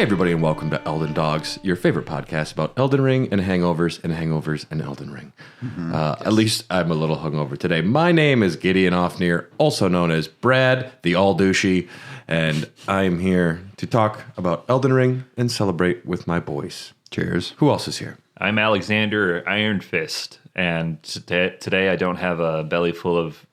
Hey everybody, and welcome to Elden Dogs, your favorite podcast about Elden Ring and hangovers and hangovers and Elden Ring. Yes. At least I'm a little hungover today. My name is Gideon Offnear, also known as Brad, the All Douchey, and I'm here to talk about Elden Ring and celebrate with my boys. Cheers. Who else is here? I'm Alexander Iron Fist, and today I don't have a belly full of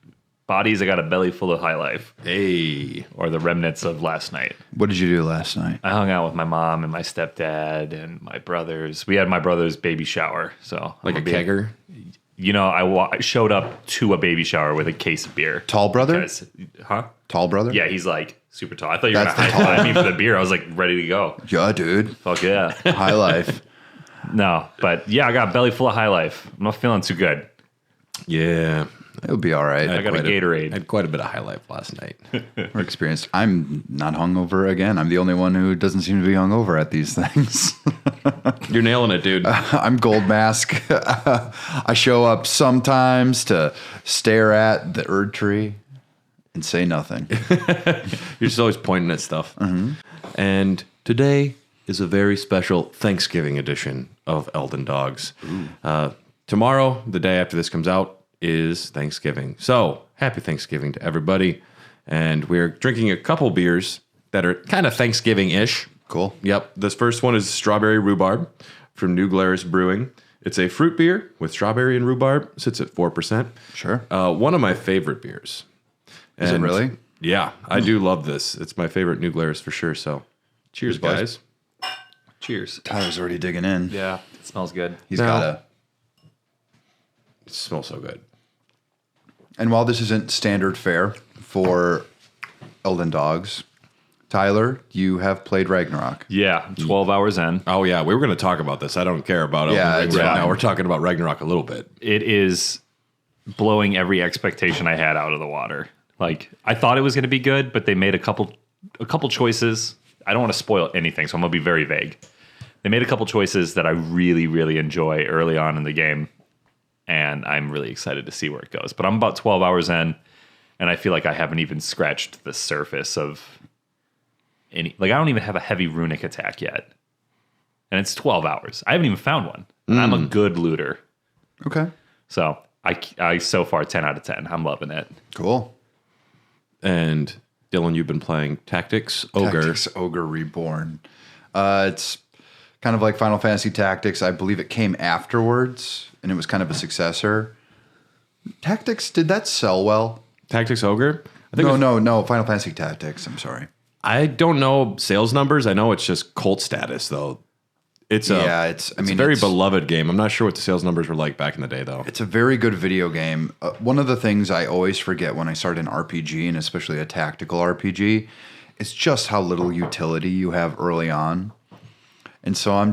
bodies. I got a belly full of high life. Hey. Or the remnants of last night. What did you do last night? I hung out with my mom and my stepdad and my brothers. We had my brother's baby shower. So Like a kegger? You know, I showed up to a baby shower with a case of beer. Tall brother? Huh? Tall brother? Yeah, he's like super tall. I thought you were going That's to high five me for the beer. I was like ready to go. Yeah, dude. Fuck yeah. High life. No, but yeah, I got a belly full of high life. I'm not feeling too good. Yeah. It'll be all right. I got a Gatorade. I had quite a bit of high life last night. We're experienced. I'm not hungover again. I'm the only one who doesn't seem to be hungover at these things. You're nailing it, dude. I'm Gold Mask. I show up sometimes to stare at the Erd tree and say nothing. You're just always pointing at stuff. Mm-hmm. And today is a very special Thanksgiving edition of Elden Dogs. Tomorrow, the day after this comes out, is Thanksgiving. So, happy Thanksgiving to everybody. And we're drinking a couple beers that are kind of Thanksgiving-ish. Cool. Yep. This first one is Strawberry Rhubarb from New Glarus Brewing. It's a fruit beer with strawberry and rhubarb. Sits at 4%. Sure. One of my favorite beers. Is it really? Yeah, I do love this. It's my favorite New Glarus for sure. So, cheers, guys. Cheers. Tyler's already digging in. Yeah, it smells good. He's got a... It smells so good. And while this isn't standard fare for Elden Dogs, Tyler, you have played Ragnarok. Yeah, 12 hours in. Oh, yeah. We were going to talk about this. I don't care about it. Yeah, right it's fine. now. We're talking about Ragnarok a little bit. It is blowing every expectation I had out of the water. Like, I thought it was going to be good, but they made a couple choices. I don't want to spoil anything, so I'm going to be very vague. They made a couple choices that I really, really enjoy early on in the game, and I'm really excited to see where it goes. But I'm about 12 hours in, and I feel like I haven't even scratched the surface of any... Like, I don't even have a heavy runic attack yet. And it's 12 hours. I haven't even found one. And I'm a good looter. Okay. So, I so far, 10 out of 10. I'm loving it. Cool. And Dylan, you've been playing Tactics Ogre. Tactics Ogre Reborn. It's kind of like Final Fantasy Tactics. I believe it came afterwards, and it was kind of a successor. Tactics, did that sell well? Tactics Ogre? I think No. Final Fantasy Tactics. I'm sorry. I don't know sales numbers. I know it's just cult status, though. It's a very beloved game. I'm not sure what the sales numbers were like back in the day, though. It's a very good video game. One of the things I always forget when I start an RPG, and especially a tactical RPG, is just how little utility you have early on. And so I'm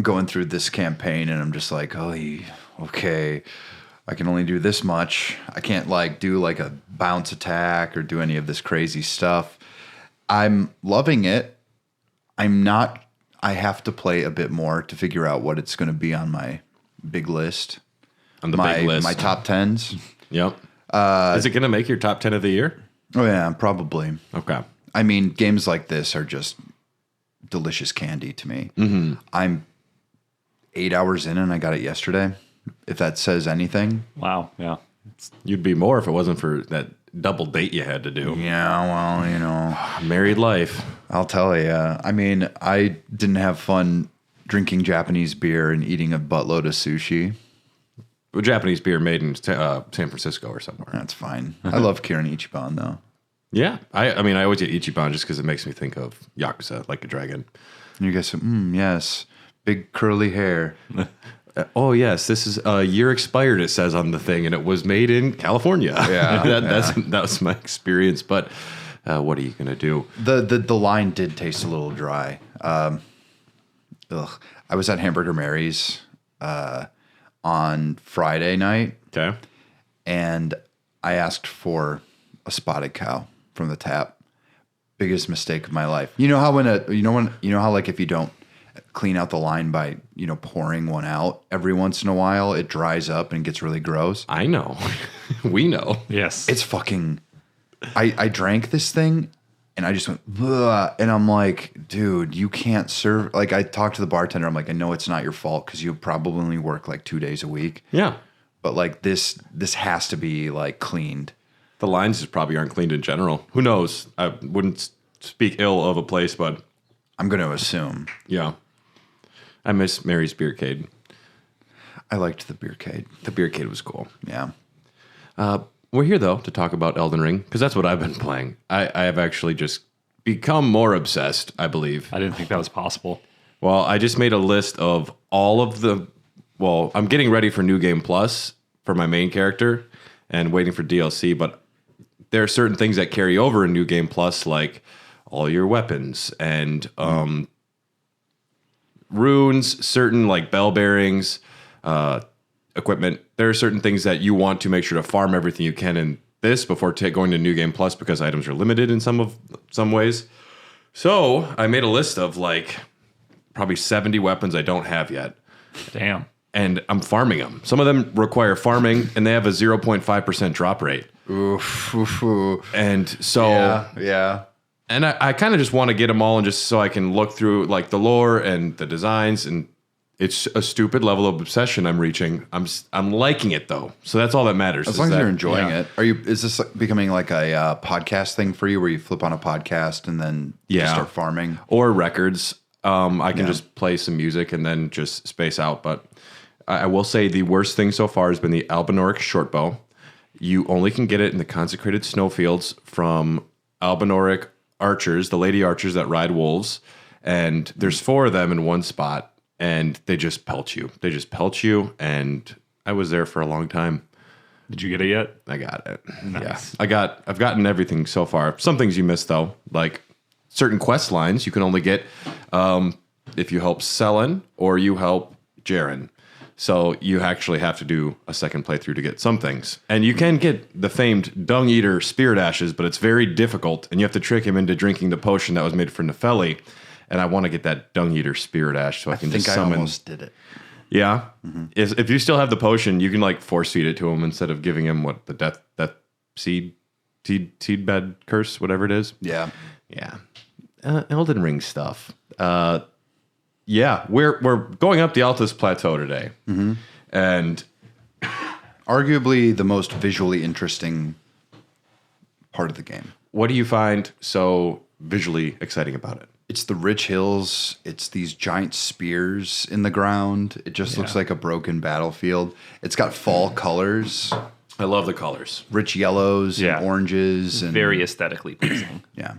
going through this campaign, and I'm just like, oh, okay, I can only do this much. I can't do like a bounce attack or do any of this crazy stuff. I'm loving it. I have to play a bit more to figure out what it's going to be on my big list. On the big list. My top 10s. Yep. Is it going to make your top 10 of the year? Oh, yeah, probably. Okay. I mean, games like this are just delicious candy to me. Mm-hmm. I'm 8 hours in and I got it yesterday, if that says anything. Wow, yeah. You'd be more if it wasn't for that double date you had to do. Yeah, well, Married life. I'll tell you. I mean, I didn't have fun drinking Japanese beer and eating a buttload of sushi. Well, Japanese beer made in San Francisco or somewhere. That's fine. I love Kirin Ichiban, though. Yeah. I mean, I always get Ichiban just because it makes me think of Yakuza, like a dragon. And you guys say, yes, big curly hair. Oh, yes, this is a year expired, it says on the thing, and it was made in California. Yeah. That was my experience, but what are you going to do? The line did taste a little dry. I was at Hamburger Mary's on Friday night. Okay. And I asked for a spotted cow from the tap. Biggest mistake of my life. You know how if you don't clean out the line by, pouring one out every once in a while, it dries up and gets really gross. I know. We know. Yes. It's fucking... I drank this thing And I just went, ugh, and I'm like, dude, you can't serve. Like, I talked to the bartender. I'm like, I know it's not your fault because you probably only work like 2 days a week. Yeah. But like this has to be like cleaned. The lines just probably aren't cleaned in general. Who knows? I wouldn't speak ill of a place, but I'm going to assume. yeah. I miss Mary's Beercade. I liked the beercade. The Beercade was cool. Yeah. We're here, though, to talk about Elden Ring, because that's what I've been playing. I have actually just become more obsessed, I believe. I didn't think that was possible. Well, I just made a list of all of the... Well, I'm getting ready for New Game Plus for my main character and waiting for DLC, but there are certain things that carry over in New Game Plus, like all your weapons and runes, certain like bell bearings, equipment. There are certain things that you want to make sure to farm everything you can in this before going to New Game Plus because items are limited in some ways. So I made a list of like probably 70 weapons I don't have yet. Damn. And I'm farming them. Some of them require farming, and they have a 0.5% drop rate. Oof. And so, Yeah. and I kind of just want to get them all, and just so I can look through like the lore and the designs, and it's a stupid level of obsession I'm reaching. I'm liking it though, so that's all that matters. As long as you're enjoying it. Is this becoming like a podcast thing for you, where you flip on a podcast and then just start farming, or records? I can just play some music and then just space out, but. I will say the worst thing so far has been the Albinoric shortbow. You only can get it in the consecrated snowfields from Albinoric archers, the lady archers that ride wolves. And there's 4 of them in one spot, and they just pelt you. And I was there for a long time. Did you get it yet? I got it. Nice. Yeah. I've gotten everything so far. Some things you missed, though, like certain quest lines you can only get if you help Selen or you help Jaren. So you actually have to do a second playthrough to get some things. And you can get the famed Dung Eater Spirit Ashes, but it's very difficult, and you have to trick him into drinking the potion that was made for Nefeli. And I want to get that Dung Eater Spirit Ash so I can just summon. I almost did it. Yeah? Mm-hmm. If you still have the potion, you can like force feed it to him instead of giving him the death seed bed curse, whatever it is. Yeah. Yeah. Elden Ring stuff. Yeah, we're going up the Altus Plateau today, and arguably the most visually interesting part of the game. What do you find so visually exciting about it? It's the rich hills. It's these giant spears in the ground. It just looks like a broken battlefield. It's got fall colors. I love the colors. Rich yellows and oranges. And very aesthetically pleasing. Yeah.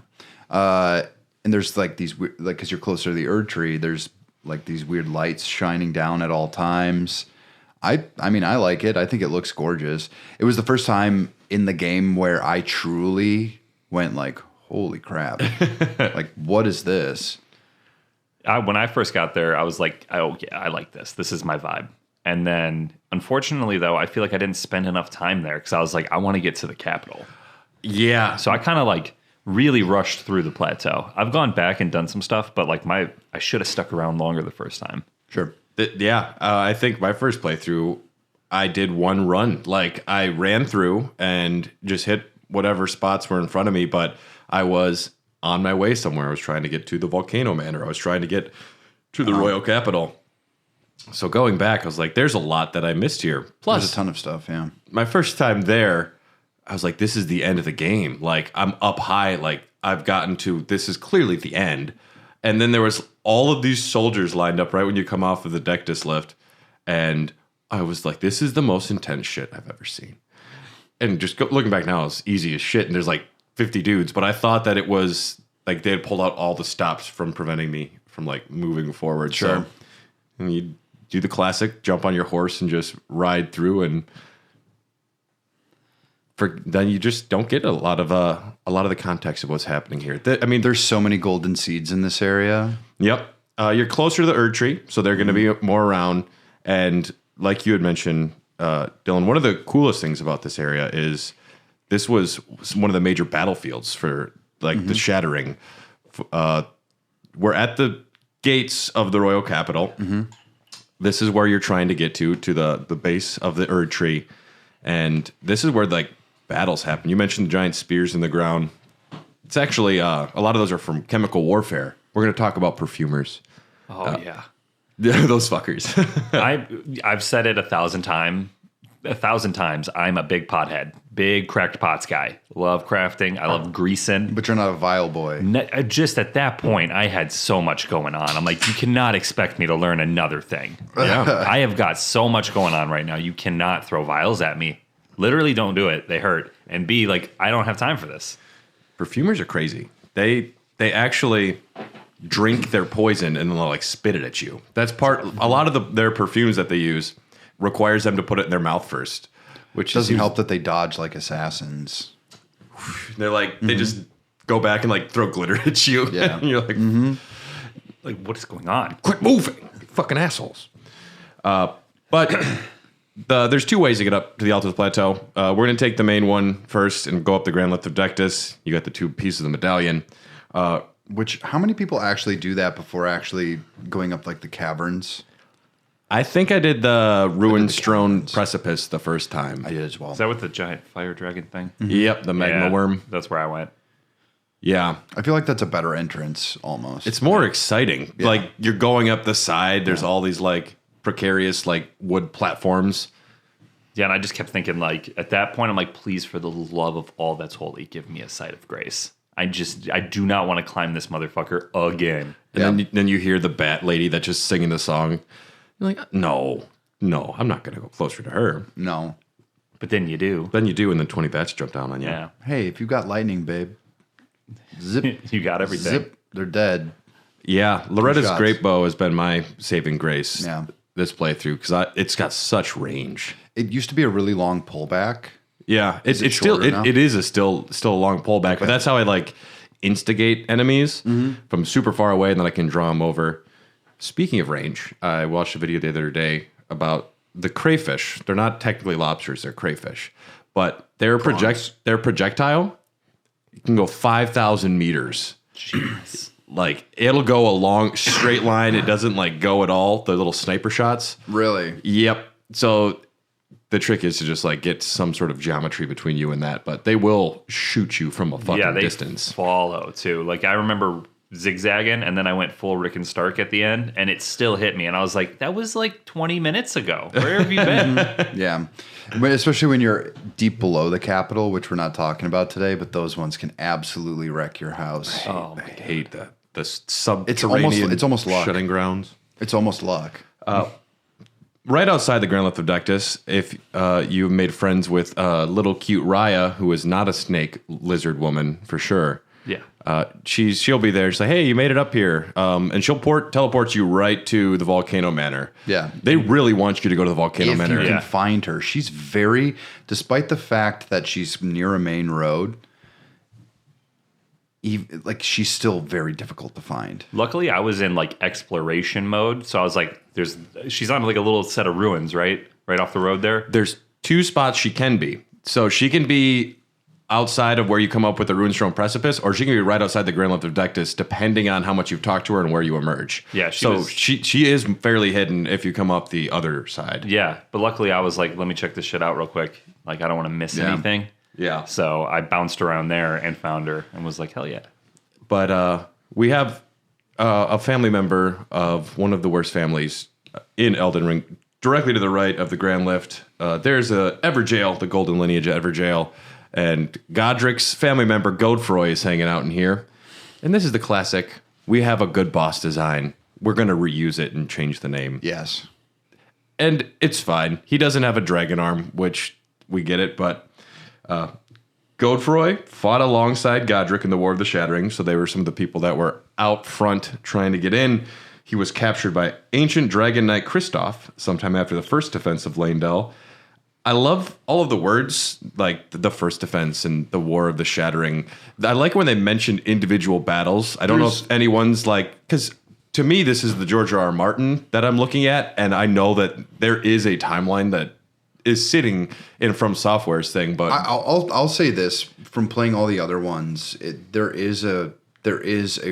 And there's like these, like, because you're closer to the Erd Tree, there's like these weird lights shining down at all times. I mean, I like it. I think it looks gorgeous. It was the first time in the game where I truly went like, holy crap. Like, what is this? When I first got there, I was like, oh, yeah, I like this. This is my vibe. And then, unfortunately, though, I feel like I didn't spend enough time there because I was like, I want to get to the capital. Yeah. So I kind of like really rushed through the plateau. I've gone back and done some stuff, but like I should have stuck around longer the first time. Sure. I think my first playthrough, I did one run. Like I ran through and just hit whatever spots were in front of me, but I was on my way somewhere. I was trying to get to the Volcano Manor. I was trying to get to the Royal Capital. So going back, I was like, there's a lot that I missed here. Plus, there's a ton of stuff, yeah. My first time there, I was like, this is the end of the game. Like, I'm up high. Like, I've gotten to, this is clearly the end. And then there was all of these soldiers lined up right when you come off of the Dectus lift. And I was like, this is the most intense shit I've ever seen. And just looking back now, it's easy as shit. And there's like 50 dudes. But I thought that it was, like, they had pulled out all the stops from preventing me from, like, moving forward. Sure. So, and you do the classic, jump on your horse and just ride through, and then you just don't get a lot of the context of what's happening here. I mean, there's so many golden seeds in this area. Yep. You're closer to the Erd Tree, so they're going to be more around. And like you had mentioned, Dylan, one of the coolest things about this area is this was one of the major battlefields for like the Shattering. We're at the gates of the Royal Capital. This is where you're trying to get to the base of the Erd Tree. And this is where like battles happen. You mentioned the giant spears in the ground. It's actually a lot of those are from chemical warfare. We're going to talk about perfumers. Oh yeah. Those fuckers. I've said it 1,000 times. 1,000 times. I'm a big pothead, big cracked pots guy. Love crafting. I love greasing. But you're not a vial boy. Just at that point, I had so much going on. I'm like, you cannot expect me to learn another thing. Yeah. I have got so much going on right now. You cannot throw vials at me. Literally, don't do it. They hurt. And B, like, I don't have time for this. Perfumers are crazy. They actually drink their poison and then they'll like spit it at you. That's part. A lot of their perfumes that they use requires them to put it in their mouth first, which Doesn't help that they dodge like assassins. They're like they just go back and like throw glitter at you. Yeah. And you're like, Like, what is going on? quit moving, you fucking assholes. But there's two ways to get up to the Altus Plateau. We're going to take the main one first and go up the Grand Lift of Dectus. You got the two pieces of the medallion. Which, how many people actually do that before actually going up like the caverns? I think I did the ruin-strewn precipice the first time. I did as well. Is that with the giant fire dragon thing? Yep, the magma worm. That's where I went. Yeah. I feel like that's a better entrance almost. It's more exciting. Yeah. Like you're going up the side. There's all these like precarious like wood platforms. Yeah, and I just kept thinking, like, at that point, I'm like, please, for the love of all that's holy, give me a sight of grace. I do not want to climb this motherfucker again. And then you hear the bat lady that's just singing the song. You're like, no, I'm not going to go closer to her. No. But then you do. Then you do, and then 20 bats jump down on you. Yeah. Hey, if you got lightning, babe. Zip. You got everything. Zip. They're dead. Yeah, Loretta's shots. Great Bow has been my saving grace Yeah. this playthrough because it's got such range. It used to be a really long pullback. Yeah, it it's still shorter now? it is still a long pullback, but that's how I like instigate enemies from super far away, and then I can draw them over. Speaking of range, I watched a video the other day about the crayfish. They're not technically lobsters; they're crayfish, but their projectile can go 5,000 meters. Jeez. Like it'll go a long straight line. It doesn't like go at all. The little sniper shots. Really? Yep. So the trick is to just like get some sort of geometry between you and that, but they will shoot you from a fucking They distance. follow too. Like I remember zigzagging, and then I went full Rick and Stark at the end, and it still hit me, and I was like, "That was like 20 minutes ago. Where have you been?" Yeah. But especially when you're deep below the capital, which we're not talking about today, but those ones can absolutely wreck your house. Oh, I hate the subterranean it's almost luck. shutting grounds. It's almost luck. Right outside the Grand Lift of Dectus, if you made friends with little cute Raya, who is not a snake lizard woman for sure. yeah. She'll be there. She's like, hey, you made it up here, and she'll teleport you right to the Volcano Manor. Yeah. They really want you to go to the Volcano If Manor. you Yeah. can find her, she's very, despite the fact that she's near a main road, she's still very difficult to find. Luckily, I was in like exploration mode, so I was like, she's on like a little set of ruins, right off the road there. There's two spots she can be. So she can be outside of where you come up with the Runestone Precipice, or she can be right outside the Grand Lift of Dectus, depending on how much you've talked to her and where you emerge. Yeah, she is fairly hidden if you come up the other side. Yeah, but luckily I was like, let me check this shit out real quick. Like I don't want to miss anything. Yeah. So I bounced around there and found her and was like, hell yeah. But we have a family member of one of the worst families in Elden Ring, directly to the right of the Grand Lift. There's Everjail, the golden lineage of Everjail, and Godric's family member Godfroy is hanging out in here. And this is the classic, we have a good boss design. We're going to reuse it and change the name. Yes. And it's fine. He doesn't have a dragon arm, which we get it, but Godfroy fought alongside Godric in the War of the Shattering, so they were some of the people that were out front trying to get in. He was captured by ancient dragon knight Kristoff sometime after the first defense of Leyndell. I love all of the words, like the first defense and the War of the Shattering. I like when they mention individual battles. I don't know if anyone's like, because to me, this is the George R. R. Martin that I'm looking at, and I know that there is a timeline that is sitting in From Software's thing. But I'll say this, from playing all the other ones, there is a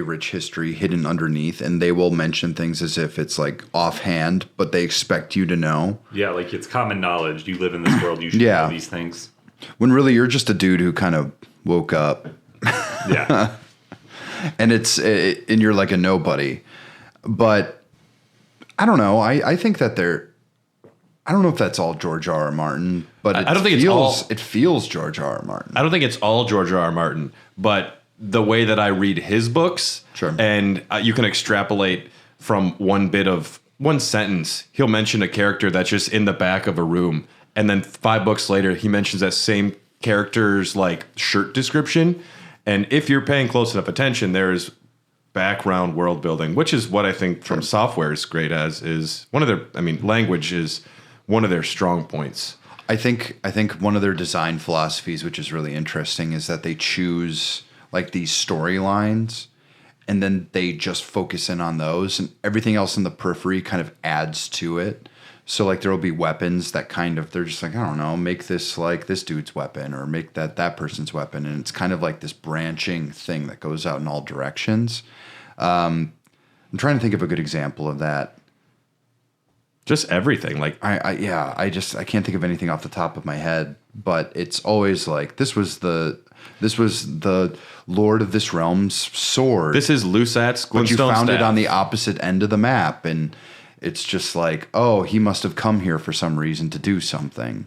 rich history hidden underneath, and they will mention things as if it's like offhand, but they expect you to know. Yeah, like it's common knowledge. You live in this world. You should Yeah. know these things. When really you're just a dude who kind of woke up. Yeah. and you're like a nobody. But I don't know. I think that I don't know if that's all George R. R. Martin, but I don't think it feels George R. R. Martin. I don't think it's all George R. R. Martin, but the way that I read his books, Sure. and you can extrapolate from one sentence. He'll mention a character that's just in the back of a room, and then 5 books later, he mentions that same character's like shirt description. And if you're paying close enough attention, there's background world building, which is what I think From Software is great as. Is one of their, language is one of their strong points. I think one of their design philosophies, which is really interesting, is that they choose like these storylines and then they just focus in on those, and everything else in the periphery kind of adds to it. So like there will be weapons that kind of, they're just like, I don't know, make this like this dude's weapon or make that person's weapon. And it's kind of like this branching thing that goes out in all directions. I'm trying to think of a good example of that. Just everything. Like I can't think of anything off the top of my head, but it's always like this was the Lord of this realm's sword. this is Lusat's but you Glintstone found it staff. on the opposite end of the map, and it's just like, oh, he must have come here for some reason to do something.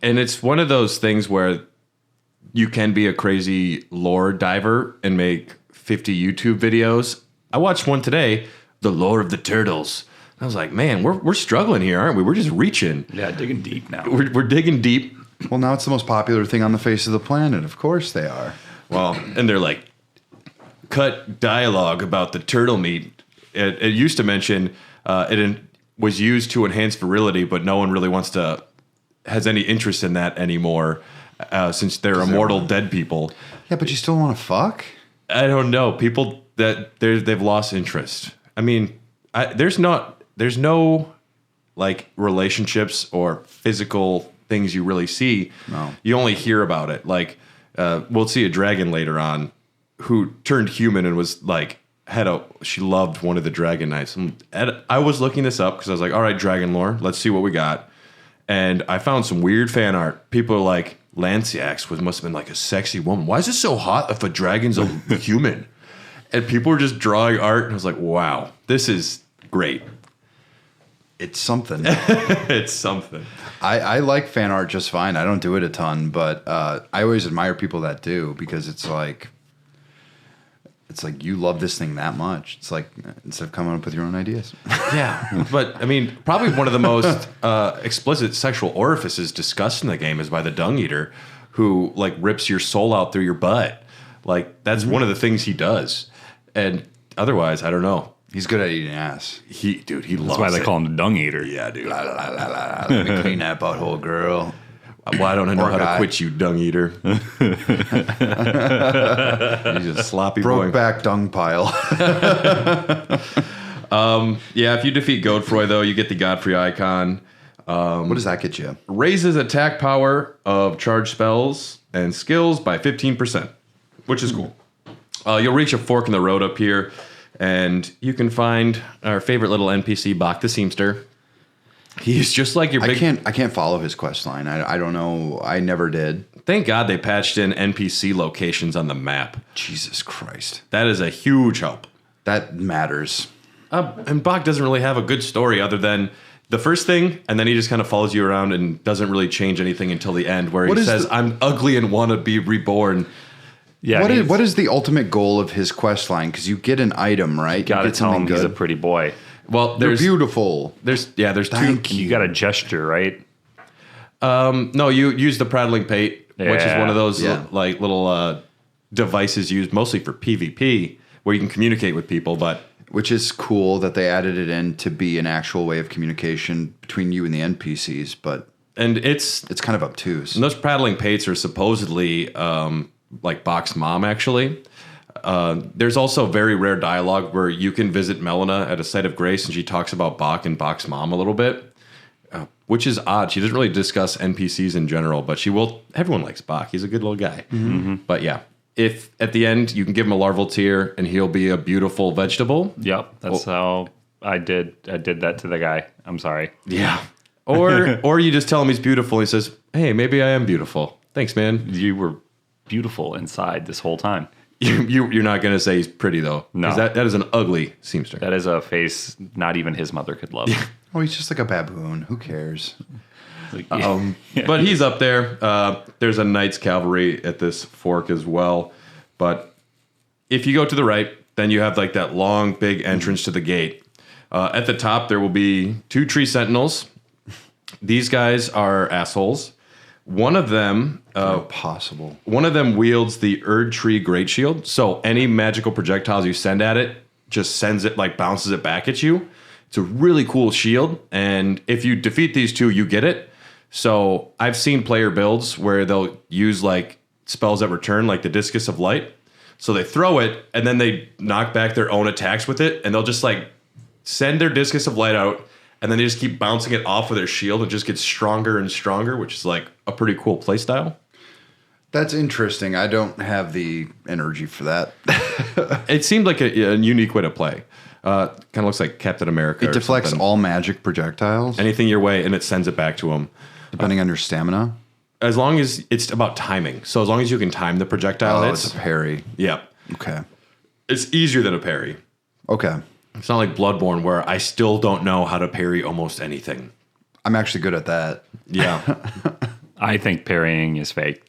And it's one of those things where you can be a crazy lore diver and make 50 YouTube videos. I watched one today, The Lore of the Turtles. I was like, man, we're struggling here, aren't we? We're just reaching. Yeah, digging deep now. We're digging deep. Well, now it's the most popular thing on the face of the planet. Of course they are. Well, and they're like, cut dialogue about the turtle meat. It used to mention was used to enhance virility, but no one really has any interest in that anymore since they're immortal dead people. Yeah, but you still want to fuck? I don't know. People they've lost interest. I mean, there's no like relationships or physical things you really see. No. You only hear about it. Like we'll see a dragon later on who turned human and was like she loved one of the dragon knights. I was looking this up because I was like, all right, dragon lore, let's see what we got. And I found some weird fan art. People are like, Lanciax must have been like a sexy woman. Why is it so hot if a dragon's a human? And people were just drawing art, and I was like, wow, this is great. It's something. It's something. I like fan art just fine. I don't do it a ton, but I always admire people that do, because it's like you love this thing that much. It's like, instead of coming up with your own ideas. Yeah, but I mean, probably one of the most explicit sexual orifices discussed in the game is by the Dung Eater, who like rips your soul out through your butt. Like that's one of the things he does. And otherwise, I don't know. He's good at eating ass. He loves it. That's why they call him the Dung Eater. Yeah, dude. La, la, la, la, la. Let me clean that butthole, girl. Why don't I know Or how guy. to quit you, Dung Eater? He's a sloppy boy. Brokeback dung pile. Yeah, if you defeat Godfroy, though, you get the Godfrey icon. What does that get you? Raises attack power of charged spells and skills by 15%, which is cool. You'll reach a fork in the road up here, and you can find our favorite little NPC, Bach the Seamster. He's just like your big... I can't follow his quest line. I don't know. I never did. Thank God they patched in NPC locations on the map. Jesus Christ. That is a huge help. That matters. And Bach doesn't really have a good story other than the first thing, and then he just kind of follows you around and doesn't really change anything until the end, where he says, I'm ugly and want to be reborn. Yeah. What is the ultimate goal of his quest line? Because you get an item, right? Gotta you get tell him something he's a good. pretty boy. Well, You're there's beautiful. there's Thank two. You got a gesture, right? No, you use the prattling pate, which is one of those Yeah. like little devices used mostly for PvP, where you can communicate with people. But Which is cool that they added it in to be an actual way of communication between you and the NPCs, but it's kind of obtuse. and those prattling pates are supposedly like Bach's mom, actually. There's also very rare dialogue where you can visit Melina at a site of grace, and she talks about Bach and Bach's mom a little bit, which is odd. She doesn't really discuss NPCs in general, but she will. Everyone likes Bach. He's a good little guy. Mm-hmm. But yeah, if at the end you can give him a larval tear and he'll be a beautiful vegetable. Yep. That's how I did that to the guy. I'm sorry. Yeah. Or you just tell him he's beautiful. He says, "Hey, maybe I am beautiful. Thanks, man." You were beautiful inside this whole time. You're not going to say he's pretty, though. No. 'Cause that is an ugly seamster. That is a face not even his mother could love. Oh, he's just like a baboon. Who cares? Like, But he's up there. There's a Knights Cavalry at this fork as well. But if you go to the right, then you have like that long, big entrance to the gate. At the top, there will be 2 tree sentinels. These guys are assholes. One of them, Impossible. one of them wields the Erd Tree Great Shield. So any magical projectiles you send at it, just sends it, like bounces it back at you. It's a really cool shield. And if you defeat these 2, you get it. So I've seen player builds where they'll use like spells that return, like the Discus of Light. So they throw it and then they knock back their own attacks with it. And they'll just like send their Discus of Light out. And then they just keep bouncing it off with their shield and just gets stronger and stronger, which is like a pretty cool playstyle. That's interesting. I don't have the energy for that. It seemed like a unique way to play. Kind of looks like Captain America. It deflects something. all magic projectiles, Anything your way, and it sends it back to him. depending on your stamina. As long as it's about timing. So as long as you can time the projectile Oh, hits. it's a parry. Yeah. Okay. It's easier than a parry. Okay. It's not like Bloodborne where I still don't know how to parry almost anything. I'm actually good at that. Yeah. I think parrying is fake.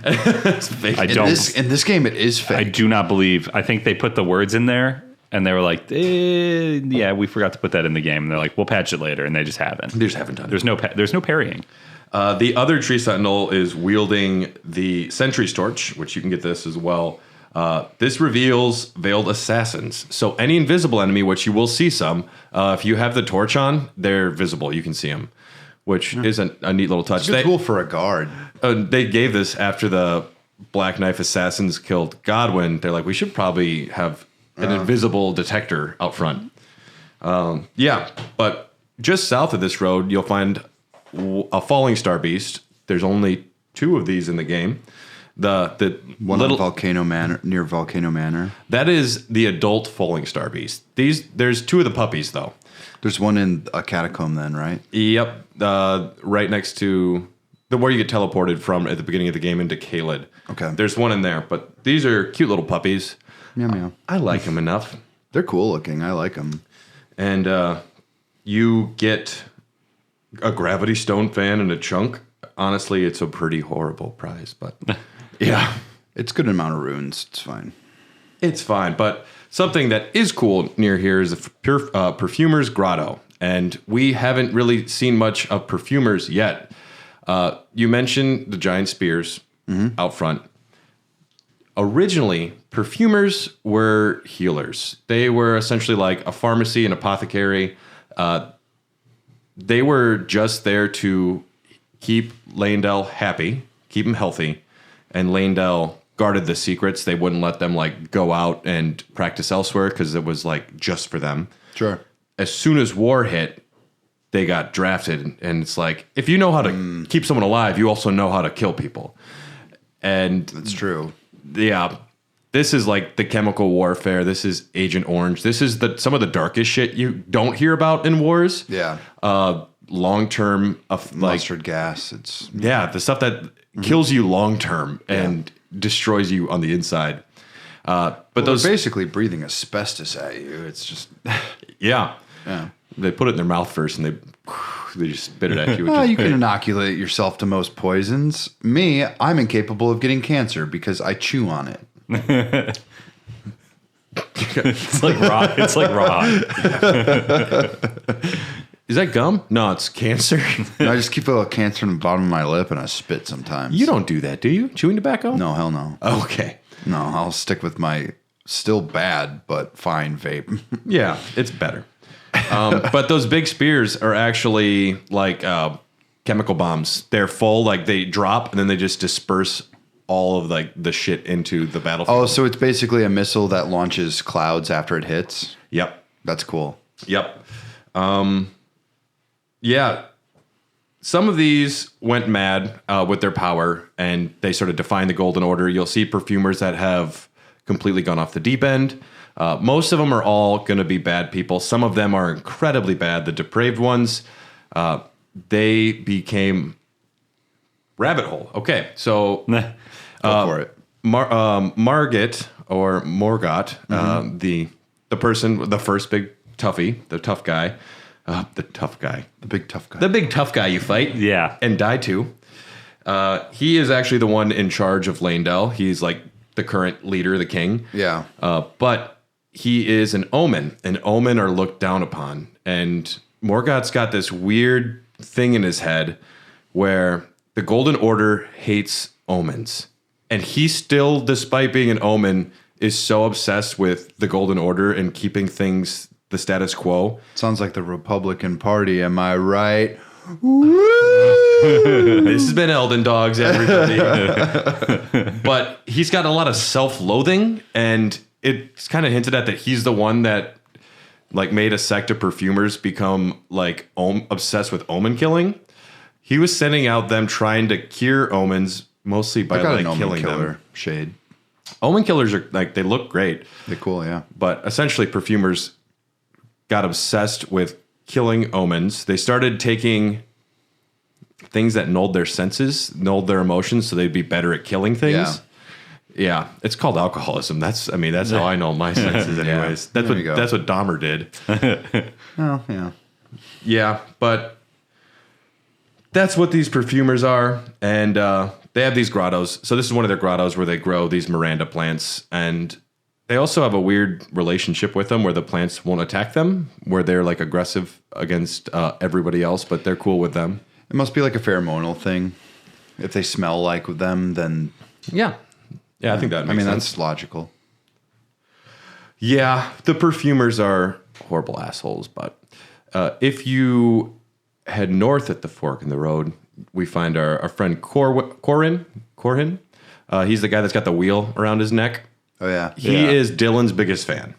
It's fake. I In don't. this game, it is fake. I do not believe. I think they put the words in there, and they were like, "Yeah, we forgot to put that in the game." And they're like, "We'll patch it later," and they just haven't. They just haven't done it. There's no parrying. The other tree sentinel is wielding the Sentry's Torch, which you can get this as well. This reveals veiled assassins. So any invisible enemy, which you will see some, if you have the torch on, they're visible. You can see them, which is a neat little touch. It's a good tool for a guard. They gave this after the Black Knife assassins killed Godwin. They're like, we should probably have an invisible detector out front. Yeah, but just south of this road, you'll find a Falling Star Beast. There's only 2 of these in the game. The One little on Volcano Manor, near Volcano Manor. that is the adult Falling Star Beast. There's 2 of the puppies though. There's one in a catacomb then, right? Yep, right next to the where you get teleported from at the beginning of the game into Caelid. Okay. There's one in there, but these are cute little puppies. Meow meow. I like them enough. They're cool looking. I like them. And you get a gravity stone fan and a chunk. Honestly, it's a pretty horrible prize, but yeah, It's a good amount of runes. It's fine. it's fine. But something that is cool near here is the Perfumer's Grotto. And we haven't really seen much of Perfumers yet. You mentioned the giant spears out front. Originally, Perfumers were healers. They were essentially like a pharmacy, an apothecary. They were just there to keep Leyndell happy, keep him healthy, and Leyndell guarded the secrets. They wouldn't let them like go out and practice elsewhere because it was like just for them. Sure. As soon as war hit, they got drafted, and it's like if you know how to keep someone alive, you also know how to kill people. And That's true. yeah, this is like the chemical warfare. This is Agent Orange. This is some of the darkest shit you don't hear about in wars. Yeah. Long term, like Mustard gas. It's yeah, the stuff that kills you long term and destroys you on the inside. But those they're basically breathing asbestos at you. It's just yeah, yeah. they put it in their mouth first and they just spit it at you. Well, you can inoculate yourself to most poisons. Me, I'm incapable of getting cancer because I chew on it. It's like raw. It's like raw. Is that gum? No, it's cancer. And I just keep a little cancer in the bottom of my lip and I spit sometimes. You don't do that, do you? Chewing tobacco? No, hell no. Okay. No, I'll stick with my still bad but fine vape. Yeah, it's better. But those big spears are actually like chemical bombs. They're full, like they drop and then they just disperse all of like the shit into the battlefield. Oh, so it's basically a missile that launches clouds after it hits? Yep. That's cool. Yep. Yeah. Some of these went mad with their power and they sort of defined the Golden Order. You'll see perfumers that have completely gone off the deep end. Most of them are all going to be bad people. Some of them are incredibly bad. The depraved ones, they became rabbit hole. Okay, so Go for it. Margit, or Morgott, the person, the first big toughie, the tough guy, the big tough guy you fight, and die to. He is actually the one in charge of Landell. He's like the current leader, the king. Yeah. But he is an omen, and omen are looked down upon. And Morgott's got this weird thing in his head where the Golden Order hates omens. And he still, despite being an omen, is so obsessed with the Golden Order and keeping things the status quo. Sounds like the Republican Party, am I right? This has been Elden Dogs, everybody. But he's got a lot of self-loathing, and it's kind of hinted at that he's the one that like made a sect of perfumers become like obsessed with omen killing. He was sending out them trying to cure omens mostly by like killing them. Shade. Omen killers are like, they look great. They're cool, yeah. But essentially perfumers got obsessed with killing omens. They started taking things that nulled their senses, nulled their emotions, so they'd be better at killing things. Yeah, it's called alcoholism. That's how I know my senses anyways. That's what Dahmer did. Oh, yeah. Yeah, but that's what these perfumers are. And they have these grottos. So this is one of their grottos where they grow these Miranda plants. And they also have a weird relationship with them where the plants won't attack them, where they're like aggressive against everybody else, but they're cool with them. It must be like a pheromonal thing. If they smell like them, then... Yeah, I think that makes sense. That's logical. Yeah, the perfumers are horrible assholes, but if you head north at the fork in the road, we find our friend Corin. He's the guy that's got the wheel around his neck. Oh, yeah. He is Dylan's biggest fan.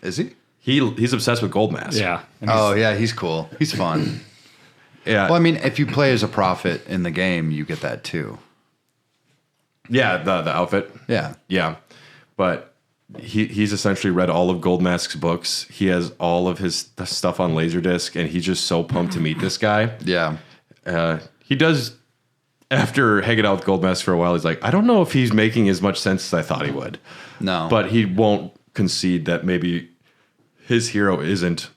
Is he? He's obsessed with Gold Mask. Yeah. Oh, yeah, he's cool. He's fun. Yeah. Well, I mean, if you play as a prophet in the game, you get that too. Yeah, the outfit. Yeah. Yeah. But he's essentially read all of Gold Mask's books. He has all of his stuff on Laserdisc, and he's just so pumped to meet this guy. Yeah. He does, after hanging out with Gold Mask for a while, he's like, I don't know if he's making as much sense as I thought he would. No. But he won't concede that maybe his hero isn't.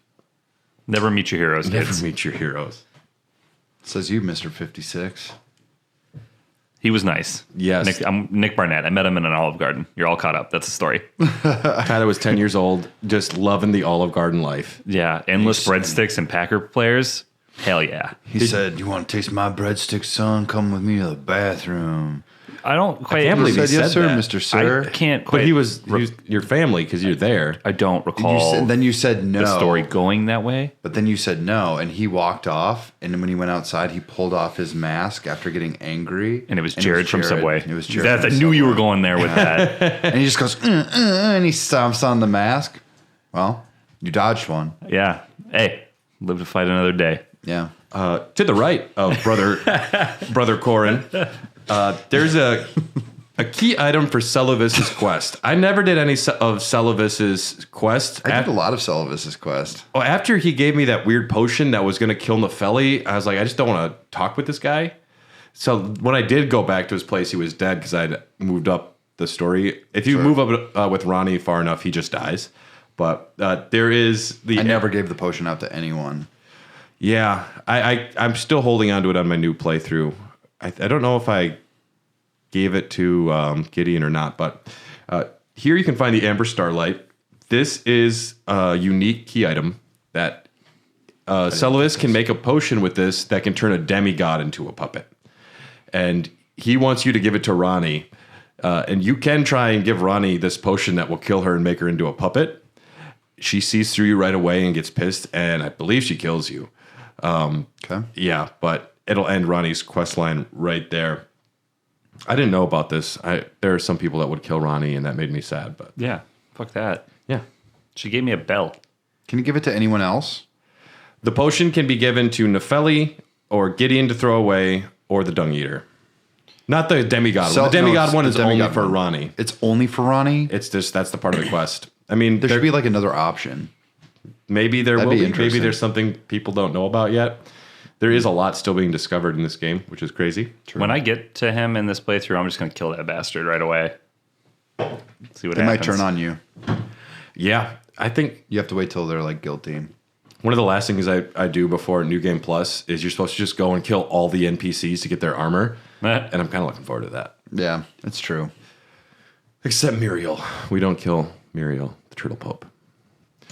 Never meet your heroes, kids. Never meet your heroes. Says you, Mr. 56. He was nice. Yes. I'm Nick Barnett. I met him in an Olive Garden. You're all caught up. That's the story. Tyler was 10 years old, just loving the Olive Garden life. Yeah. Endless breadsticks and Packer players. Hell yeah. He said, "You want to taste my breadsticks, son? Come with me to the bathroom." I don't quite. I can't believe he Yes, said sir, that. Mr. Sir. I can't quite. But he was your family because you're there. I don't recall Then you said no. the story going that way. But then you said no, and he walked off. And then when he went outside, he pulled off his mask after getting angry. And it was Jared from Subway. It was Jared. I knew you were going there with that. And he just goes, and he stomps on the mask. Well, you dodged one. Yeah. Hey, live to fight another day. Yeah. To the right of brother Corin, there's a key item for Celavis's quest. I never did any of Celavis's quest. I did a lot of Celavis's quest. Oh, after he gave me that weird potion that was going to kill Nepheli, I was like, I just don't want to talk with this guy. So when I did go back to his place, he was dead because I'd moved up the story. If you move up with Ronnie far enough, he just dies. But there is the... I never gave the potion out to anyone. Yeah, I'm still holding on to it on my new playthrough. I don't know if I gave it to Gideon or not, but here you can find the Amber Starlight. This is a unique key item that Celavis can make a potion with this that can turn a demigod into a puppet. And he wants you to give it to Ronnie. And you can try and give Ronnie this potion that will kill her and make her into a puppet. She sees through you right away and gets pissed, and I believe she kills you. Okay. Yeah, but it'll end Ronnie's quest line right there. I didn't know about this. There are some people that would kill Ronnie, and that made me sad. But Yeah. Fuck that. yeah, She gave me a bell. Can you give it to anyone else? the potion can be given to Nepheli or Gideon to throw away, or the Dung Eater. Not the demigod one. The demigod one is only for Ronnie. It's only for Ronnie? It's just that's the part of the quest. I mean, There should be like another option. maybe there will be be. interesting. Maybe there's something people don't know about yet. There is a lot still being discovered in this game, which is crazy. When I get to him in this playthrough, I'm just going to kill that bastard right away. See what They happens. might turn on you. Yeah, I think You have to wait till they're like guilty. one of the last things I do before New Game Plus is you're supposed to just go and kill all the NPCs to get their armor. And I'm kind of looking forward to that. Yeah, it's true. Except Muriel. We don't kill Muriel, the Turtle Pope.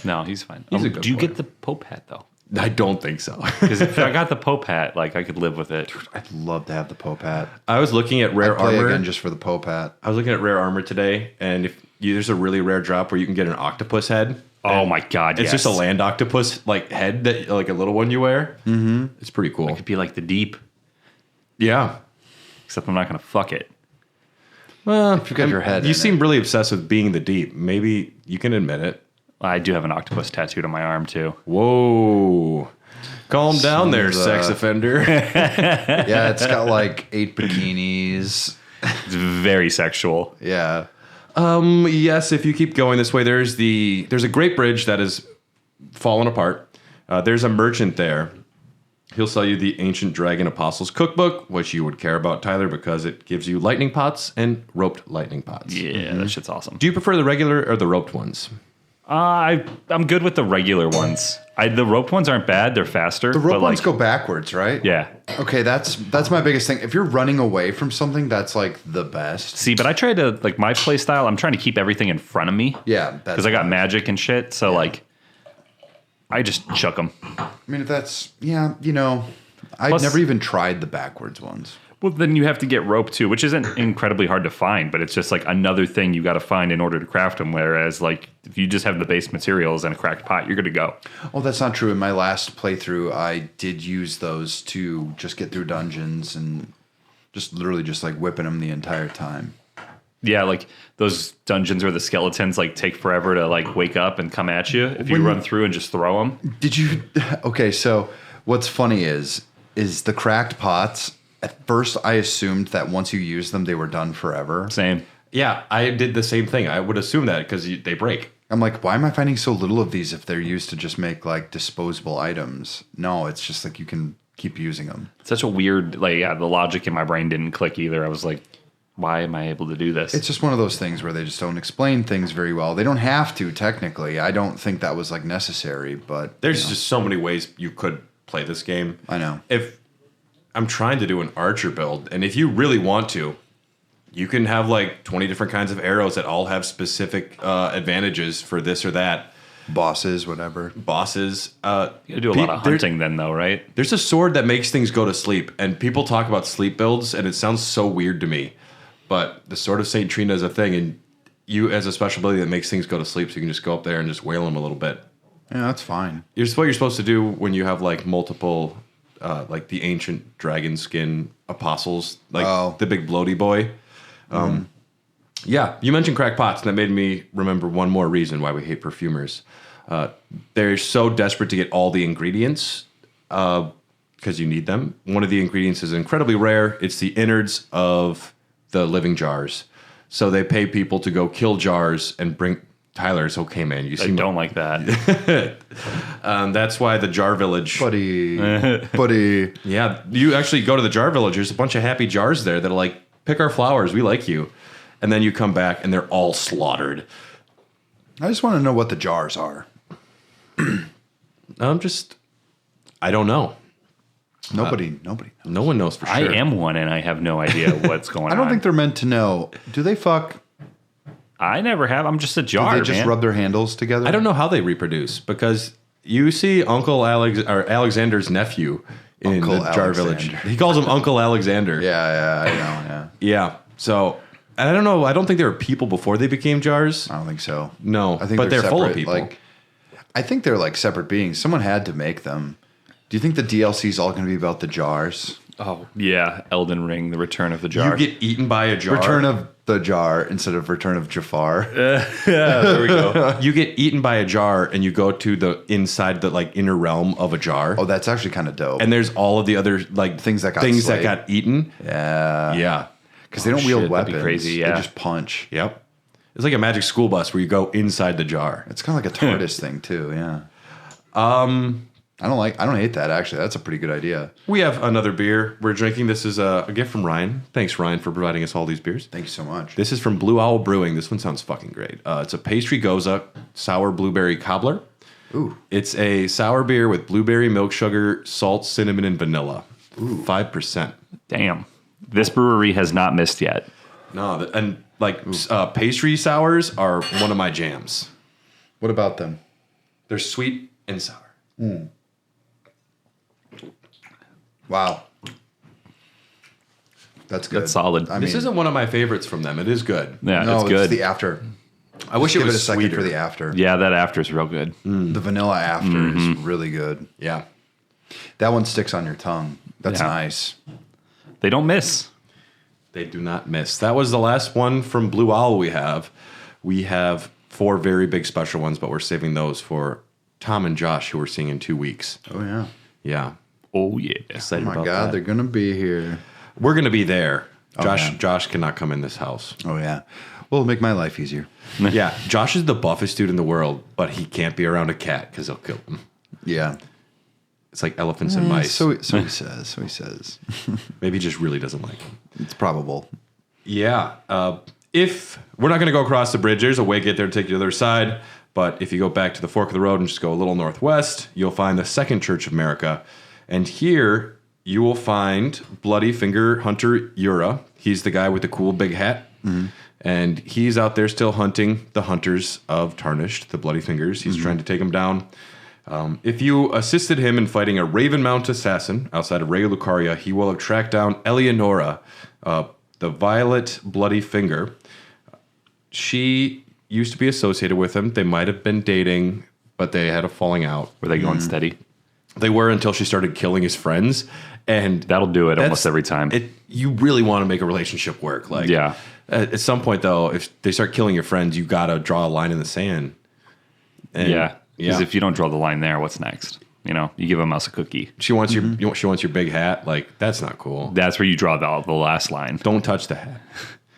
No, he's fine. He's a good do you boy. get the Pope hat, though? I don't think so. Because if I got the Pope hat, like, I could live with it. I'd love to have the Pope hat. I was looking at rare I'd play armor. again just for the Pope hat. I was looking at rare armor today, and there's a really rare drop where you can get an octopus head. Oh, my God, It's just a land octopus like head that like a little one you wear. Mm-hmm. It's pretty cool. It could be like the Deep, Yeah. except I'm not going to fuck it. Well, If you got your head you in seem it. really obsessed with being the Deep. Maybe you can admit it. I do have an octopus tattooed on my arm, too. Whoa. Calm down there, Smooth, sex offender. Yeah, it's got like 8 bikinis. It's very sexual. Yeah. Yes, if you keep going this way, there's a great bridge that is fallen apart. There's a merchant there. He'll sell you the Ancient Dragon Apostles Cookbook, which you would care about, Tyler, because it gives you lightning pots and roped lightning pots. Yeah, that shit's awesome. Do you prefer the regular or the roped ones? I'm good with the regular ones. The roped ones aren't bad. They're faster. The rope but ones like, go backwards, right? Yeah. Okay, that's my biggest thing. If you're running away from something, that's like the best. See, but I try to, like, my play style, I'm trying to keep everything in front of me. Yeah, Because I got magic and shit. So, like, I just chuck them. I mean, if that's I've Plus- never even tried the backwards ones. Well, then you have to get rope too, which isn't incredibly hard to find, but it's just like another thing you got to find in order to craft them. Whereas, like, if you just have the base materials and a cracked pot, you're good to go. Oh, that's not true. In my last playthrough, I did use those to just get through dungeons and just literally just like whipping them the entire time. Yeah, like those dungeons where the skeletons like take forever to like wake up and come at you. If you run through and just throw them. Did you? Okay, so what's funny is the cracked pots. At first, I assumed that once you use them, they were done forever. Same. Yeah, I did the same thing. I would assume that because they break. I'm like, why am I finding so little of these if they're used to just make like disposable items? No, it's just like you can keep using them. Such a weird, like, yeah, the logic in my brain didn't click either. I was like, why am I able to do this? It's just one of those things where they just don't explain things very well. They don't have to, technically. I don't think that was like necessary, but There's just so many ways you could play this game. I know. If I'm trying to do an archer build, and if you really want to, you can have like 20 different kinds of arrows that all have specific advantages for this or that. Bosses, whatever. Bosses. you gotta do a lot of hunting then, though, right? There's a sword that makes things go to sleep, and people talk about sleep builds, and it sounds so weird to me. But the Sword of St. Trina is a thing, and you, as a special ability that makes things go to sleep, so you can just go up there and just wail them a little bit. Yeah, that's fine. It's what you're supposed to do when you have like multiple, like the ancient dragon skin apostles, like the big bloaty boy. Yeah, you mentioned crack pots, and that made me remember one more reason why we hate perfumers. They're so desperate to get all the ingredients because you need them. One of the ingredients is incredibly rare. It's the innards of the living jars. So they pay people to go kill jars and bring... Tyler, it's okay, man. You I seem don't like that. that's why the Jar Village... Buddy. Yeah, you actually go to the Jar Village. There's a bunch of happy jars there that are like, pick our flowers. We like you. And then you come back and they're all slaughtered. I just want to know what the jars are. I don't know. Nobody knows. No one knows for sure. I am one, and I have no idea what's going on. I don't think they're meant to know. Do they fuck? I never have. I'm just a jar, Do they just man. rub their handles together? I don't know how they reproduce because you see Uncle Alexander's nephew in Uncle the Jar Village. Alexander. He calls him Uncle Alexander. Yeah, I know. Yeah, Yeah. So, and I don't know. I don't think there were people before they became jars. I don't think so. No, I think but they're full of separate, people. Like, I think they're like separate beings. Someone had to make them. Do you think the DLC is all going to be about the jars? Oh, yeah. Elden Ring, the Return of the Jar. You get eaten by a jar. Return of the Jar instead of Return of Jafar. there we go. You get eaten by a jar, and you go to the inside the like inner realm of a jar. Oh, that's actually kind of dope. And there's all of the other like Things that got that slayed. got eaten. yeah. Yeah. Because they don't wield shit, that'd be weapons. crazy, yeah. They just punch. Yep. It's like a magic school bus where you go inside the jar. It's kind of like a TARDIS thing, too. Yeah. I don't hate that, actually. That's a pretty good idea. We have another beer we're drinking. This is a gift from Ryan. Thanks, Ryan, for providing us all these beers. Thank you so much. This is from Blue Owl Brewing. This one sounds fucking great. It's a pastry goza sour blueberry cobbler. Ooh. It's a sour beer with blueberry, milk sugar, salt, cinnamon, and vanilla. Ooh. 5%. Damn. This brewery has not missed yet. No, and pastry sours are one of my jams. What about them? They're sweet and sour. Mm. Wow. That's good. That's solid. This isn't one of my favorites from them. It is good. Yeah, No, it's good. it's the after. I wish it Give was it a second sweeter. for the after. Yeah, that after is real good. The vanilla after is really good. Yeah. That one sticks on your tongue. That's Yeah. nice. They don't miss. They do not miss. That was the last one from Blue Owl we have. We have 4 very big special ones, but we're saving those for Tom and Josh, who we're seeing in 2 weeks. Oh, yeah. Yeah. Oh, yeah. Excited Oh, my about God. that. They're going to be here. We're going to be there. yeah. Josh cannot come in this house. Oh, yeah. Well, it'll make my life easier. Yeah. Josh is the buffest dude in the world, but he can't be around a cat because he'll kill him. Yeah. It's like elephants and mice. So he says. So he says. Maybe he just really doesn't like him. It's probable. Yeah. If we're not going to go across the bridge, there's a way to get there to take you to the other side. But if you go back to the fork of the road and just go a little northwest, you'll find the Second Church of America. And here you will find Bloody Finger Hunter Ura. He's the guy with the cool big hat. Mm-hmm. And he's out there still hunting the hunters of Tarnished, the Bloody Fingers. He's trying to take them down. If you assisted him in fighting a Ravenmount assassin outside of Raya Lucaria, he will have tracked down Eleonora, the Violet Bloody Finger. She used to be associated with him. They might have been dating, but they had a falling out. Were they going steady? They were until she started killing his friends. And That'll do it almost every time. You really want to make a relationship work. Like, Yeah. At some point, though, if they start killing your friends, you got to draw a line in the sand. And Yeah. Because if you don't draw the line there, what's next? You know, you give a mouse a cookie. She wants she wants your big hat. Like, that's not cool. That's where you draw the last line. Don't touch the hat.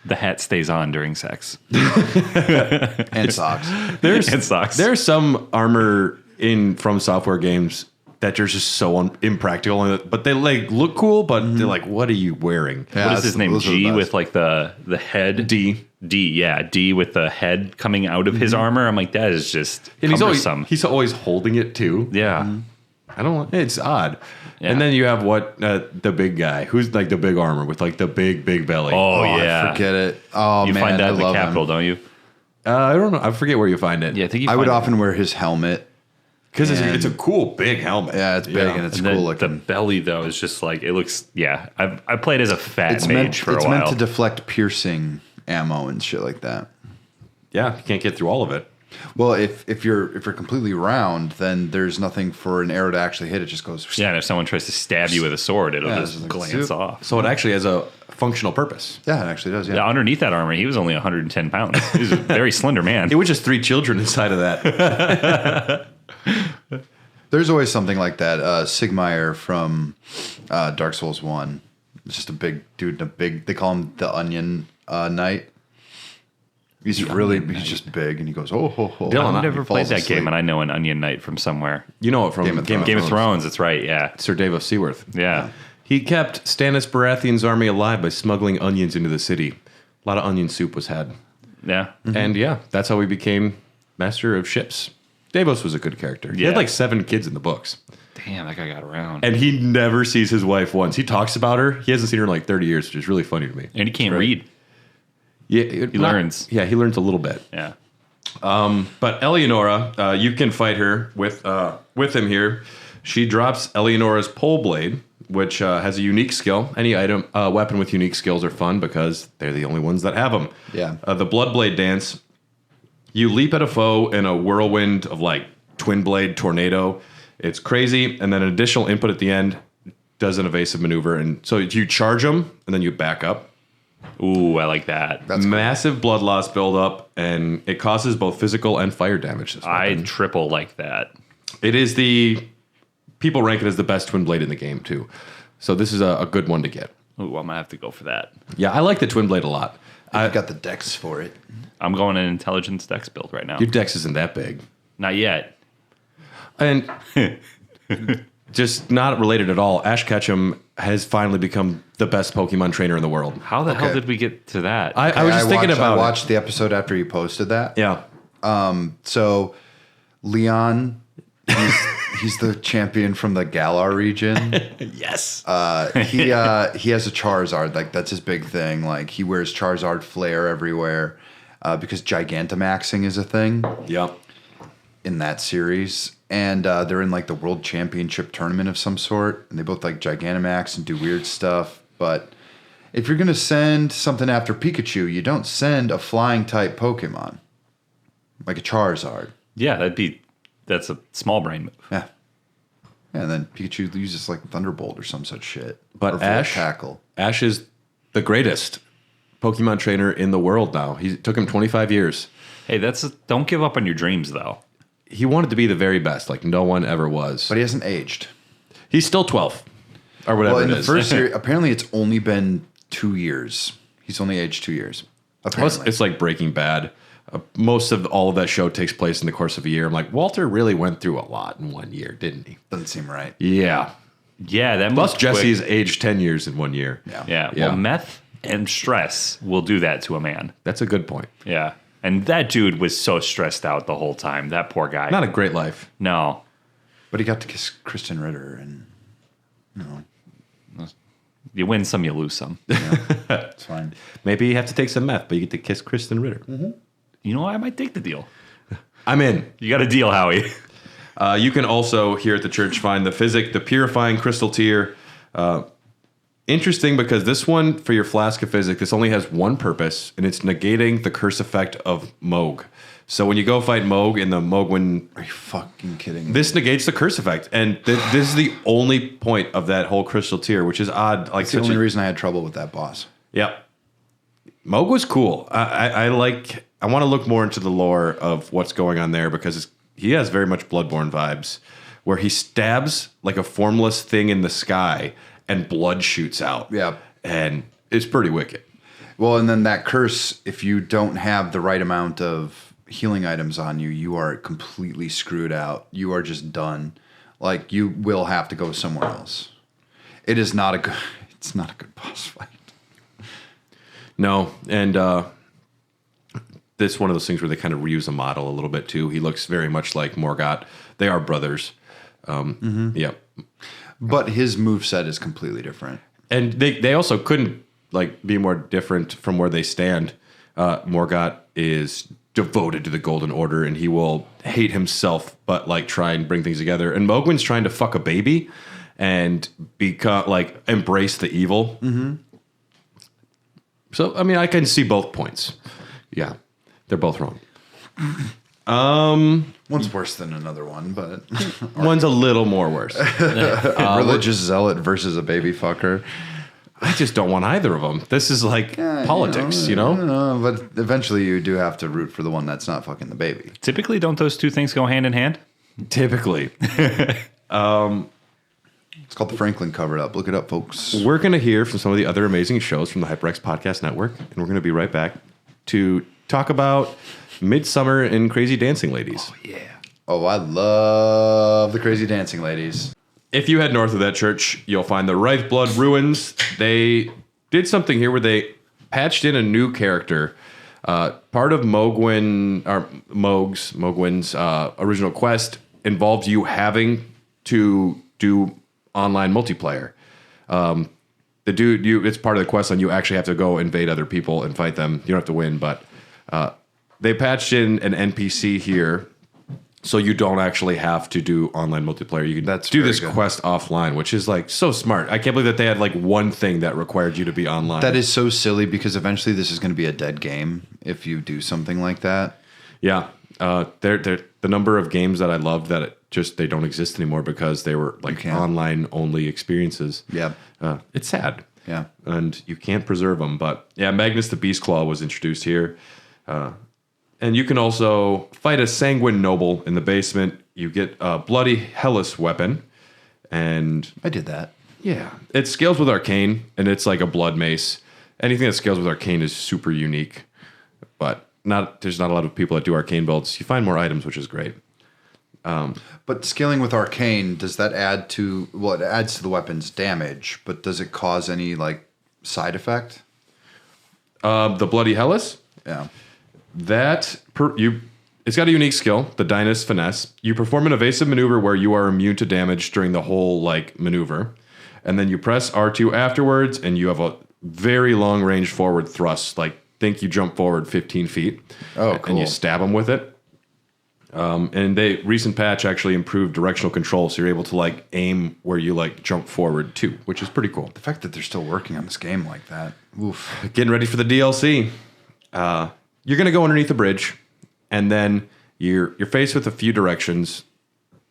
The hat stays on during sex. And socks. And socks. There's some armor in From Software games that are just so impractical, but they like look cool. But they're like, what are you wearing? Yeah, What is his name? those are the G best. with like the head. D. Yeah, D with the head coming out of his armor. I'm like, that is just And cumbersome. he's always holding it too. Yeah. I don't. It's odd. Yeah. And then you have the big guy who's like the big armor with like the big belly. Oh, Oh, yeah. I forget it. Oh, You man. find that I in the love Capitol, him. don't you? I don't know. I forget where you find it. Yeah, I think you I find would it. often wear his helmet. because And- it's a cool big helmet. Yeah, it's big and it's And cool then looking. the belly, though, is just like, it looks, yeah. I played as a fat It's mage for a while. meant to deflect piercing ammo and shit like that. Yeah, you can't get through all of it. Well, if you're completely round, then there's nothing for an arrow to actually hit. It just goes. Yeah, and if someone tries to stab you with a sword, it'll Yeah, just it's like, glance zoop. off. So it actually has a functional purpose. Yeah, it actually does. Yeah. Yeah, underneath that armor, he was only 110 pounds. He was a very slender man. It was just 3 children inside of that. There's always something like that. Sigmire from Dark Souls 1. It's just a big dude in they call him the Onion Knight. He's just big and he goes, oh, ho, ho. Dylan, I've He never played falls that asleep. game, and I know an Onion Knight from somewhere. You know it from Game of Game of Thrones, that's right, yeah. Sir Davos Seaworth. Yeah. He kept Stannis Baratheon's army alive by smuggling onions into the city. A lot of onion soup was had. Yeah. And yeah, that's how he became master of ships. Davos was a good character. He had Yeah. like 7 kids in the books. Damn, that guy got around. And he never sees his wife once. He talks about her. He hasn't seen her in like 30 years, which is really funny to me. And he can't read. Yeah, He learns. Yeah, he learns a little bit. Yeah. But Eleonora, you can fight her with him here. She drops Eleonora's pole blade, which has a unique skill. Any weapon with unique skills are fun because they're the only ones that have them. Yeah. The blood blade dance. You leap at a foe in a whirlwind of like twin blade tornado. It's crazy, and then an additional input at the end does an evasive maneuver, and so you charge them and then you back up. Ooh, I like that. That's cool. Massive blood loss buildup, and it causes both physical and fire damage. This I weapon. triple like that. It is people rank it as the best twin blade in the game too. So this is a good one to get. Ooh, I'm going to have to go for that. Yeah, I like the twin blade a lot. I've got the dex for it. I'm going an intelligence dex build right now. Your dex isn't that big. Not yet. And just not related at all. Ash Ketchum has finally become the best Pokemon trainer in the world. How the hell did we get to that? I was just thinking about I watched the episode after you posted that. Yeah. So Leon, he's the champion from the Galar region. Yes. He has a Charizard. Like, that's his big thing. Like, he wears Charizard flair everywhere because Gigantamaxing is a thing. Yep. In that series. And they're in like the world championship tournament of some sort. And they both like Gigantamax and do weird stuff. But if you're going to send something after Pikachu, you don't send a flying type Pokemon. Like a Charizard. Yeah, that's a small brain move. Yeah. Yeah, and then Pikachu uses like Thunderbolt or some such shit. But or Tackle. Ash is the greatest Pokemon trainer in the world now. He took him 25 years. Hey, don't give up on your dreams, though. He wanted to be the very best, like no one ever was. But he hasn't aged. He's still 12 or whatever Well, in it the is. first year, apparently it's only been 2 years. He's only aged 2 years. Well, Apparently. it's like Breaking Bad. Most of all of that show takes place in the course of a year. I'm like, Walter really went through a lot in 1 year, didn't he? Doesn't seem right. Yeah. Yeah, that Plus, moved Jesse's quick. aged 10 years in 1 year. Yeah. Yeah. Well, meth and stress will do that to a man. That's a good point. Yeah. And that dude was so stressed out the whole time. That poor guy. Not a great life. No. But he got to kiss Kristen Ritter, and You win some, you lose some. it's fine. Maybe you have to take some meth, but you get to kiss Kristen Ritter. You know what? I might take the deal. I'm in. You got a deal, Howie. You can also, here at the church, find the Physic, the Purifying Crystal Tear. Interesting because this one, for your flask of Physic, this only has one purpose, and it's negating the curse effect of Moog. So when you go fight Moog in the Mogwin... Are you fucking kidding me? This negates the curse effect, and this is the only point of that whole Crystal Tear, which is odd. Like That's the only reason I had trouble with that boss. Yep. Moog was cool. I want to look more into the lore of what's going on there because he has very much Bloodborne vibes, where he stabs like a formless thing in the sky and blood shoots out. Yeah. And it's pretty wicked. Well, and then that curse, if you don't have the right amount of healing items on you, you are completely screwed out. You are just done. Like, you will have to go somewhere else. It's not a good boss fight. No, and this one of those things where they kind of reuse the model a little bit too. He looks very much like Morgott. They are brothers. Yep. But his moveset is completely different. And they also couldn't like be more different from where they stand. Morgott is devoted to the Golden Order, and he will hate himself, but like try and bring things together. And Mogwin's trying to fuck a baby and become like embrace the evil. Mm-hmm. So I mean, I can see both points. Yeah, they're both wrong. One's worse than another one, but One's a little more worse. religious zealot versus a baby fucker. I just don't want either of them. This is like politics, you know? But eventually you do have to root for the one that's not fucking the baby. Typically, don't those two things go hand in hand? Typically. It's called the Franklin Cover Up. Look it up, folks. We're going to hear from some of the other amazing shows from the HyperX Podcast Network, and we're going to be right back to talk about Midsummer and Crazy Dancing Ladies. Oh, I love the Crazy Dancing Ladies. If you head north of that church, you'll find the Wraithblood Ruins. They did something here where they patched in a new character. Part of Mogwin's original quest involves you having to do online multiplayer. It's part of the quest, and you actually have to go invade other people and fight them. You don't have to win, but they patched in an NPC here, so you don't actually have to do online multiplayer. You can do this quest offline, which is like so smart. I can't believe that they had like one thing that required you to be online. That is so silly because eventually this is going to be a dead game if you do something like that. Yeah, they're the number of games that I loved that they don't exist anymore because they were like online only experiences. Yeah, it's sad. Yeah, and you can't preserve them. But yeah, Magnus the Beast Claw was introduced here. And you can also fight a Sanguine Noble in the basement. You get a Bloody Hellas weapon. And I did that. Yeah. It scales with Arcane, and it's like a blood mace. Anything that scales with Arcane is super unique. But there's not a lot of people that do Arcane builds. You find more items, which is great. But scaling with arcane, does that add to? Well, it adds to the weapon's damage, but does it cause any like side effect? The Bloody Hellas. Yeah. It's got a unique skill, the Dynast Finesse. You perform an evasive maneuver where you are immune to damage during the whole like maneuver, and then you press R2 afterwards, and you have a very long range forward thrust. Like think you jump forward 15 feet. Oh, cool. And you stab them with it. And they recent patch actually improved directional control, so you're able to like aim where you like jump forward too, which is pretty cool. The fact that they're still working on this game like that. Oof. Getting ready for the DLC. You're gonna go underneath the bridge, and then you're faced with a few directions.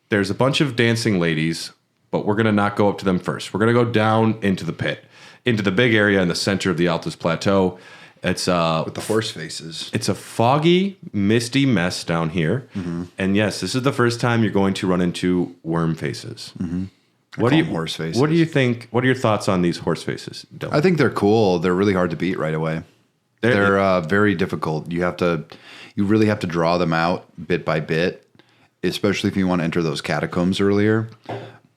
There's a bunch of dancing ladies, but we're gonna not go up to them first. We're gonna go down into the pit, into the big area in the center of the Altus Plateau. It's With the horse faces. It's a foggy, misty mess down here, and yes, this is the first time you're going to run into Wormfaces. What do you horse faces? What do you think? What are your thoughts on these horse faces, Dylan? I think they're cool. They're really hard to beat right away. They're very difficult. You really have to draw them out bit by bit, especially if you want to enter those catacombs earlier.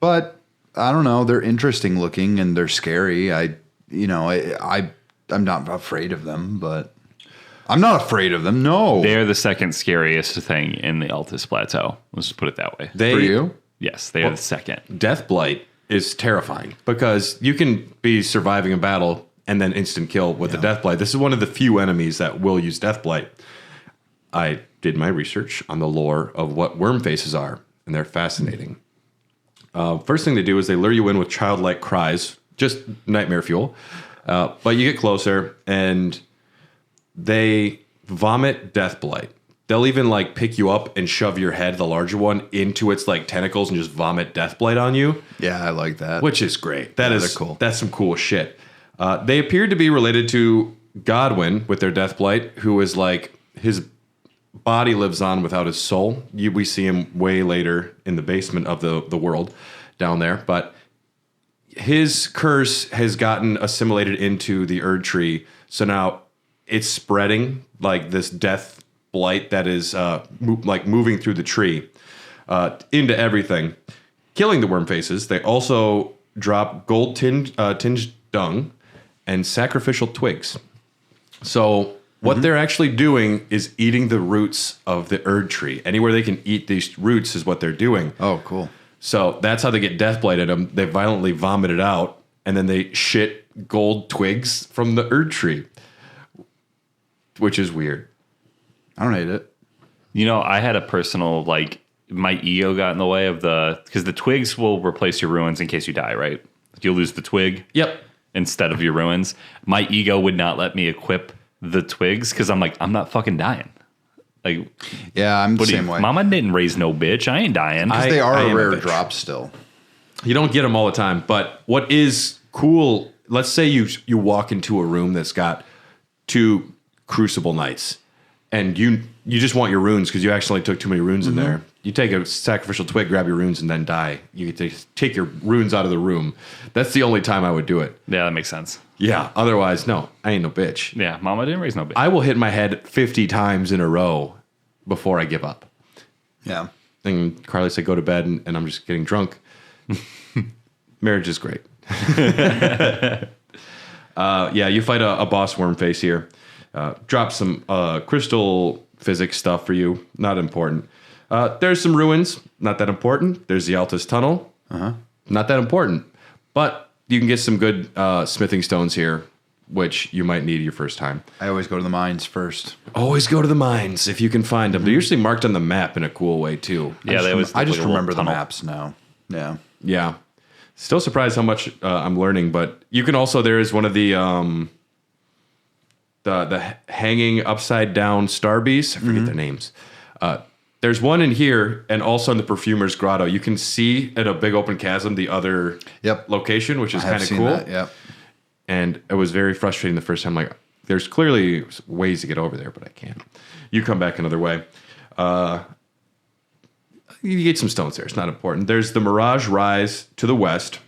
But I don't know. They're interesting looking and they're scary. I'm not afraid of them, but I'm not afraid of them. No, They're the second scariest thing in the Altus Plateau. Let's just put it that way. for you. Yes, they are the second. Death Blight is terrifying because you can be surviving a battle and then instant kill with the Death Blight. This is one of the few enemies that will use Death Blight. I did my research on the lore of what Wormfaces are, and they're fascinating. First thing they do is they lure you in with childlike cries, just nightmare fuel. But you get closer, and they vomit Death Blight. They'll even like pick you up and shove your head, the larger one, into its like tentacles and just vomit Death Blight on you. Yeah, I like that. Which is great. They're cool. That's some cool shit. They appeared to be related to Godwin with their Death Blight, who is like his body lives on without his soul. We see him way later in the basement of the world down there, but his curse has gotten assimilated into the Erd tree, so now it's spreading like this Death Blight that is moving through the tree into everything, killing the Wormfaces. They also drop gold tinged dung and sacrificial twigs. So what they're actually doing is eating the roots of the Erd tree. Anywhere they can eat these roots is what they're doing. Oh, cool. So that's how they get Death Blight at them. They violently vomit it out, and then they shit gold twigs from the Erd tree, which is weird. I don't hate it. You know, I had a personal, my ego got in the way of because the twigs will replace your ruins in case you die, right? You'll lose the twig. Yep. Instead of your ruins. My ego would not let me equip the twigs because I'm like, I'm not fucking dying. Like, yeah, I'm the same way. Mama didn't raise no bitch. I ain't dying. Because they are a rare drop still. You don't get them all the time. But what is cool, let's say you walk into a room that's got 2 Crucible Knights, and you just want your runes because you actually took too many runes in there. You take a sacrificial twig, grab your runes, and then die. You get to take your runes out of the room. That's the only time I would do it. Yeah, that makes sense. Yeah, otherwise, no, I ain't no bitch. Yeah, Mama didn't raise no bitch. I will hit my head 50 times in a row before I give up. Yeah. And Carly said, go to bed, and I'm just getting drunk. Marriage is great. You fight a boss Wormface here. Drop some crystal physics stuff for you. Not important. There's some ruins. Not that important. There's the Altus Tunnel. Not that important. But you can get some good smithing stones here, which you might need your first time. I always go to the mines first. Always go to the mines if you can find them. They're usually marked on the map in a cool way, too. Yeah, I just remember the maps now. Yeah. Yeah. Still surprised how much I'm learning, but you can also, there is one of the hanging upside down star beasts. I forget their names. There's one in here, and also in the Perfumer's Grotto. You can see at a big open chasm the other location, which is kind of cool. Yep. And it was very frustrating the first time. Like, there's clearly ways to get over there, but I can't. You come back another way. You get some stones there. It's not important. There's the Mirage Rise to the west,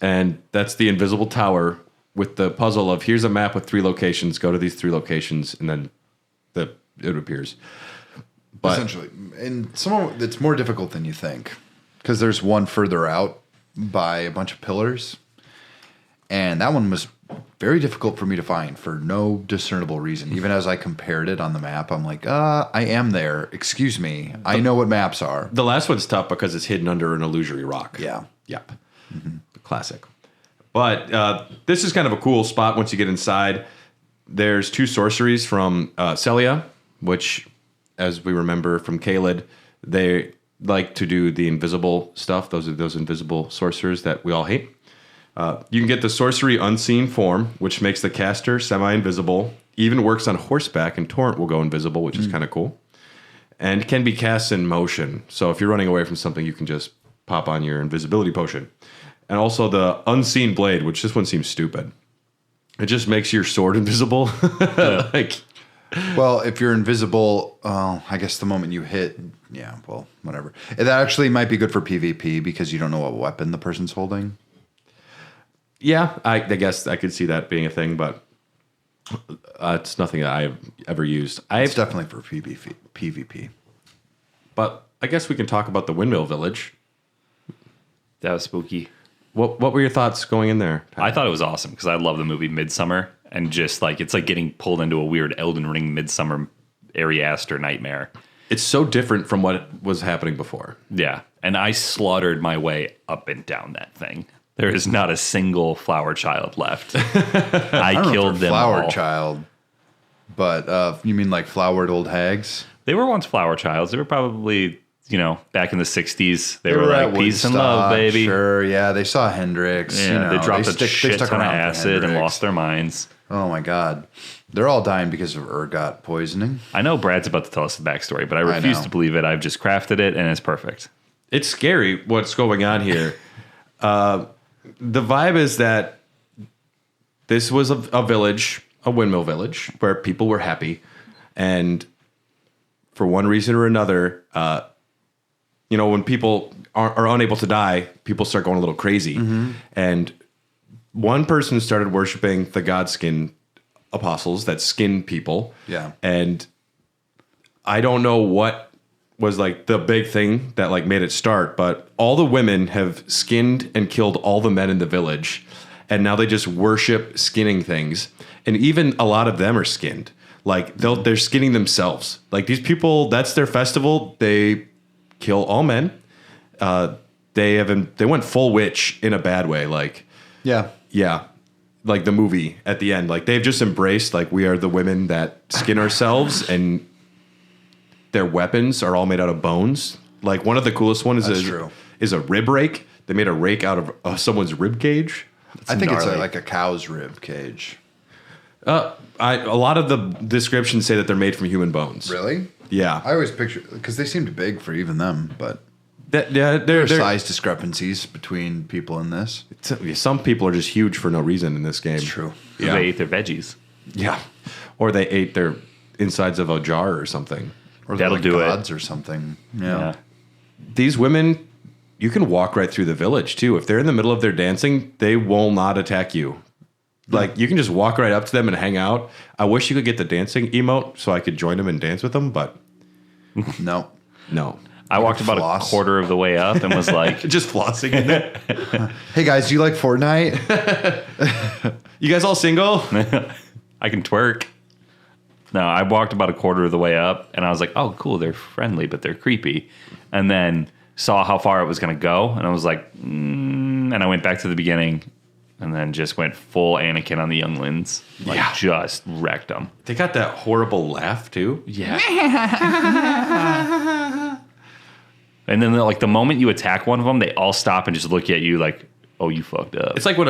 and that's the invisible tower with the puzzle of here's a map with 3 locations. Go to these 3 locations, and then it appears. But essentially. And it's more difficult than you think because there's one further out by a bunch of pillars. And that one was very difficult for me to find for no discernible reason. Even as I compared it on the map, I'm like, I am there. Excuse me. I know what maps are. the last one's tough because it's hidden under an illusory rock. Yeah. Yep. The classic. But this is kind of a cool spot once you get inside. There's 2 sorceries from Celia, which, as we remember from Kaled, they like to do the invisible stuff. Those are those invisible sorcerers that we all hate. You can get the sorcery Unseen Form, which makes the caster semi-invisible. Even works on horseback, and Torrent will go invisible, which is kind of cool. And can be cast in motion. So if you're running away from something, you can just pop on your invisibility potion. And also the Unseen Blade, which this one seems stupid. It just makes your sword invisible. Like, Well, if you're invisible, I guess the moment you hit, yeah, well, whatever. That actually might be good for PvP because you don't know what weapon the person's holding. yeah, I guess I could see that being a thing, but it's nothing that I've ever used. It's definitely for PvP. But I guess we can talk about the Windmill Village. That was spooky. What were your thoughts going in there? I thought it was awesome because I love the movie Midsommar, and just like it's like getting pulled into a weird Elden Ring Midsommar Ari Aster nightmare. It's so different from what was happening before. Yeah, and I slaughtered my way up and down that thing. There is not a single flower child left. I killed them Flower all. child, but you mean like flowered old hags? They were once flower childs. They were probably, back in the 60s. They were at like, peace and love, Woodstock, baby. Sure, yeah, they saw Hendrix. Yeah, they dropped a shit stuck ton of around for acid and Hendrix. lost their minds. Oh my god, they're all dying because of ergot poisoning. I know Brad's about to tell us the backstory, but I refuse know. to believe it. I've just crafted it, and it's perfect. It's scary what's going on here. The vibe is that this was a village, a windmill village, where people were happy. And for one reason or another, when people are unable to die, people start going a little crazy. Mm-hmm. And one person started worshiping the Godskin apostles that skin people. Yeah. And I don't know what was like the big thing that like made it start, but all the women have skinned and killed all the men in the village, and now they just worship skinning things. And even a lot of them are skinned. Like they're skinning themselves. Like these people, that's their festival. They kill all men. They went full witch in a bad way. Like yeah, like the movie at the end. Like they've just embraced like we are the women that skin ourselves, and their weapons are all made out of bones. Like one of the coolest ones is a rib rake. They made a rake out of someone's rib cage. I think gnarly. it's like a cow's rib cage. A lot of the descriptions say that they're made from human bones. Really? Yeah. I always picture because they seemed big for even them, but There there are are size discrepancies between people in this. some people are just huge for no reason in this game. It's true. Yeah. They ate their veggies. Yeah. Or they ate their insides of a jar or something. Or they're That'll like do it. gods or something. Yeah. These women, you can walk right through the village too. If they're in the middle of their dancing, they will not attack you. Like you can just walk right up to them and hang out. I wish you could get the dancing emote so I could join them and dance with them, but No. no. I walked about Floss. a quarter of the way up and was like, Just flossing in there. Hey guys, do you like Fortnite? You guys all single? I can twerk. No, I walked about a quarter of the way up and I was like, oh, cool, they're friendly, but they're creepy. And then saw how far it was going to go. And I was like, and I went back to the beginning and then just went full Anakin on the younglings. Like, Yeah. just wrecked them. They got that horrible laugh too. Yeah. And then, like, the moment you attack one of them, they all stop and just look at you like, oh, you fucked up. It's like when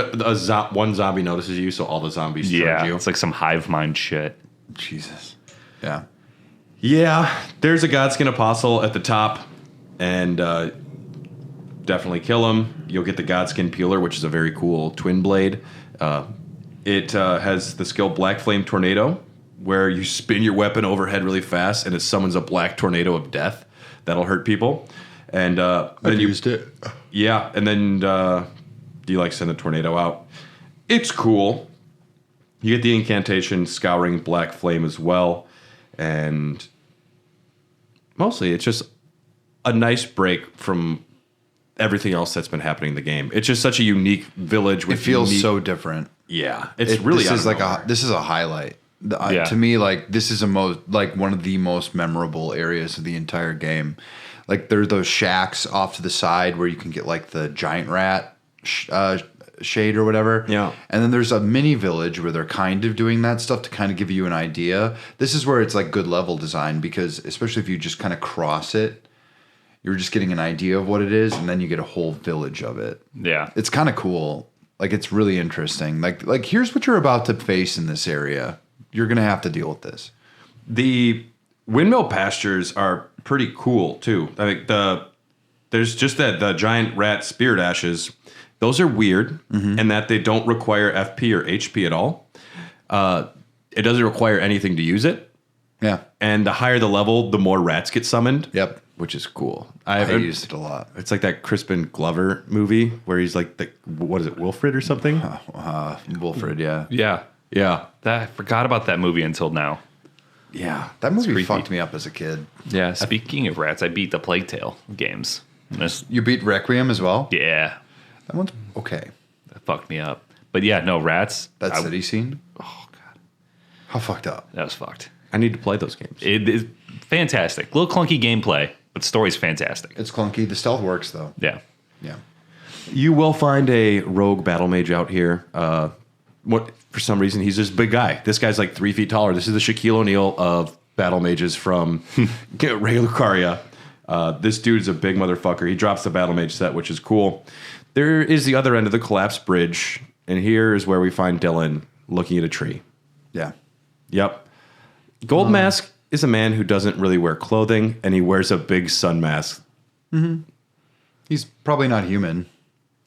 one zombie notices you, so all the zombies Yeah, charge you. it's like some hive mind shit. Jesus. Yeah. Yeah, there's a Godskin Apostle at the top, and definitely kill him. You'll get the Godskin Peeler, which is a very cool twin blade. It has the skill Black Flame Tornado, where you spin your weapon overhead really fast, and it summons a black tornado of death that'll hurt people. And then you used it. Yeah, and then you like send the tornado out. It's cool. You get the incantation Scouring Black Flame as well. And Mostly, it's just a nice break from everything else that's been happening in the game. It's just such a unique village. With It feels unique, so different. Yeah, it's really this is like this is a highlight. To me, like this is one of the most memorable areas of the entire game. Like there are those shacks off to the side where you can get like the giant rat shade or whatever. Yeah. And then there's a mini village where they're kind of doing that stuff to kind of give you an idea. This is where it's like good level design because especially if you just kind of cross it, you're just getting an idea of what it is, and then you get a whole village of it. Yeah. It's kind of cool. Like it's really interesting. Like here's what you're about to face in this area. You're gonna have to deal with this. The windmill pastures are pretty cool too. I think there's just the giant rat spirit ashes. Those are weird in that they don't require FP or HP at all. It doesn't require anything to use it. Yeah. And the higher the level, the more rats get summoned. Yep. Which is cool. I used it a lot. It's like that Crispin Glover movie where he's like what is it, Wilfred or something? Wilfred, yeah. Yeah. Yeah. I forgot about that movie until now. Yeah. That movie creepy. fucked me up as a kid. Yeah. Speaking of rats, I beat the Plague Tale games. You beat Requiem as well? Yeah. That one's okay. That fucked me up. But yeah, no, rats. That city scene? Oh, God. How fucked up? That was fucked. I need to play those games. It is fantastic. A little clunky gameplay, but story's fantastic. It's clunky. The stealth works, though. Yeah. Yeah. You will find a rogue battle mage out here. For some reason, he's this big guy. This guy's like 3 feet taller. This is the Shaquille O'Neal of battle mages from Ray Lucaria. This dude's a big motherfucker. He drops the battle mage set, which is cool. There is the other end of the collapsed bridge, and here is where we find Dylan looking at a tree. Yeah. Yep. Gold Mask is a man who doesn't really wear clothing, and he wears a big sun mask. He's probably not human.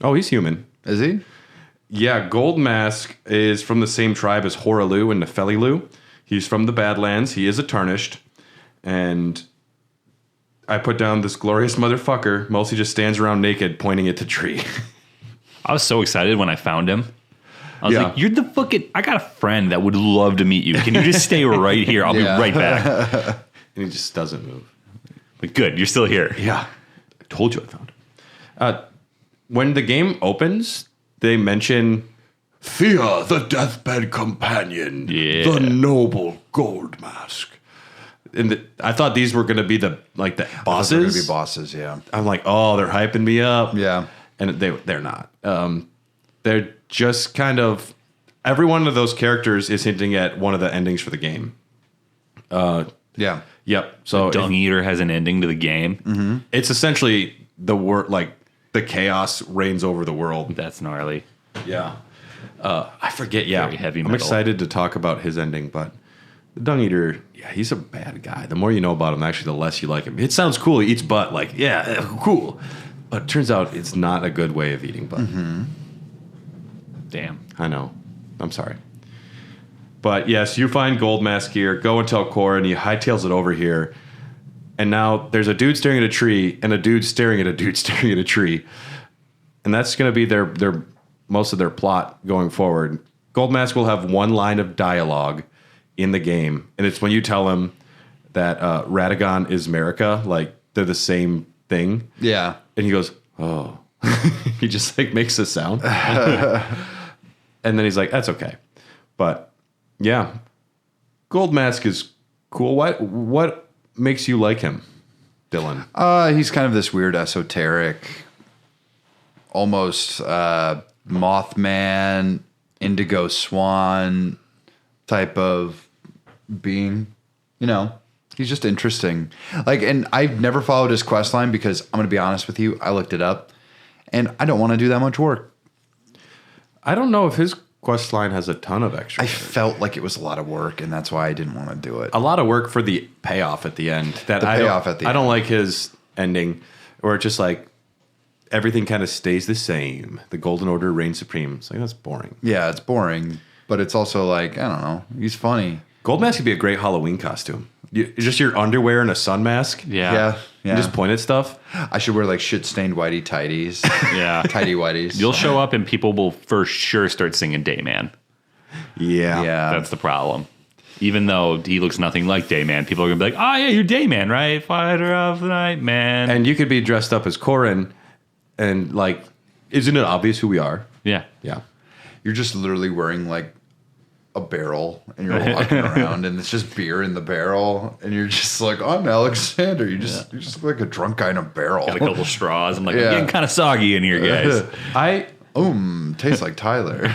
Oh, he's human. Is he? Yeah, Gold Mask is from the same tribe as Horalu and Nefelilu. He's from the Badlands. He is a Tarnished. And I put down this glorious motherfucker. Mostly just stands around naked, pointing at the tree. I was so excited when I found him. I was Yeah. like, you're the fucking... I got a friend that would love to meet you. Can you just stay right here? I'll Yeah. be right back. And he just doesn't move. Like, good, you're still here. Yeah. I told you I found him. When the game opens, they mention Thea, the deathbed companion, Yeah. the noble Gold Mask. And I thought these were going to be the They're bosses. going to be bosses, yeah. I'm like, oh, they're hyping me up. Yeah. And they're not. They're just kind of... Every one of those characters is hinting at one of the endings for the game. Yeah. Yep. So Dung Eater has an ending to the game. it's essentially the word, like the chaos reigns over the world. That's gnarly. Yeah. I forget. Yeah. Very heavy I'm metal. excited to talk about his ending, but the Dung Eater, yeah, he's a bad guy. The more you know about him, actually, the less you like him. It sounds cool. He eats butt. Like, yeah, cool. But it turns out it's not a good way of eating butt. Damn. I know. I'm sorry. But yes, you find Gold Mask here. Go and tell Cora, and he hightails it over here. And now there's a dude staring at a tree, and a dude staring at a dude staring at a tree. And that's going to be their most of their plot going forward. Gold Mask will have one line of dialogue in the game, and it's when you tell him that Radagon is America, like they're the same thing. Yeah. And he goes, oh. He just like makes a sound. And then he's like, that's okay. But yeah, Gold Mask is cool. What makes you like him, Dylan? He's kind of this weird esoteric, almost Mothman, Indigo Swan type of being. You know, he's just interesting. Like, and I've never followed his quest line because I'm going to be honest with you. I looked it up and I don't want to do that much work. I don't know if his quest line has a ton of extra. I felt like it was a lot of work, and that's why I didn't want to do it. A lot of work for the payoff at the end. I don't like his ending, where it's just like everything kind of stays the same. The Golden Order reigns supreme. It's like, that's boring. Yeah, it's boring, but it's also like, I don't know, he's funny. Gold Mask could be a great Halloween costume. Just your underwear and a sun mask. Yeah. You just point at stuff. I should wear like shit-stained whitey tighties. Yeah. Tighty whities. You'll show up and people will for sure start singing Dayman. Yeah. Yeah. That's the problem. Even though he looks nothing like Dayman, people are going to be like, oh, yeah, you're Dayman, right? Fighter of the night, man. And you could be dressed up as Corin and, like, isn't it obvious who we are? Yeah. Yeah. You're just literally wearing like a barrel and you're walking around and it's just beer in the barrel and you're just like, I'm Alexander. You just look like a drunk guy in a barrel. Got a couple straws. I'm like, I'm getting kind of soggy in here, guys. Tastes like Tyler.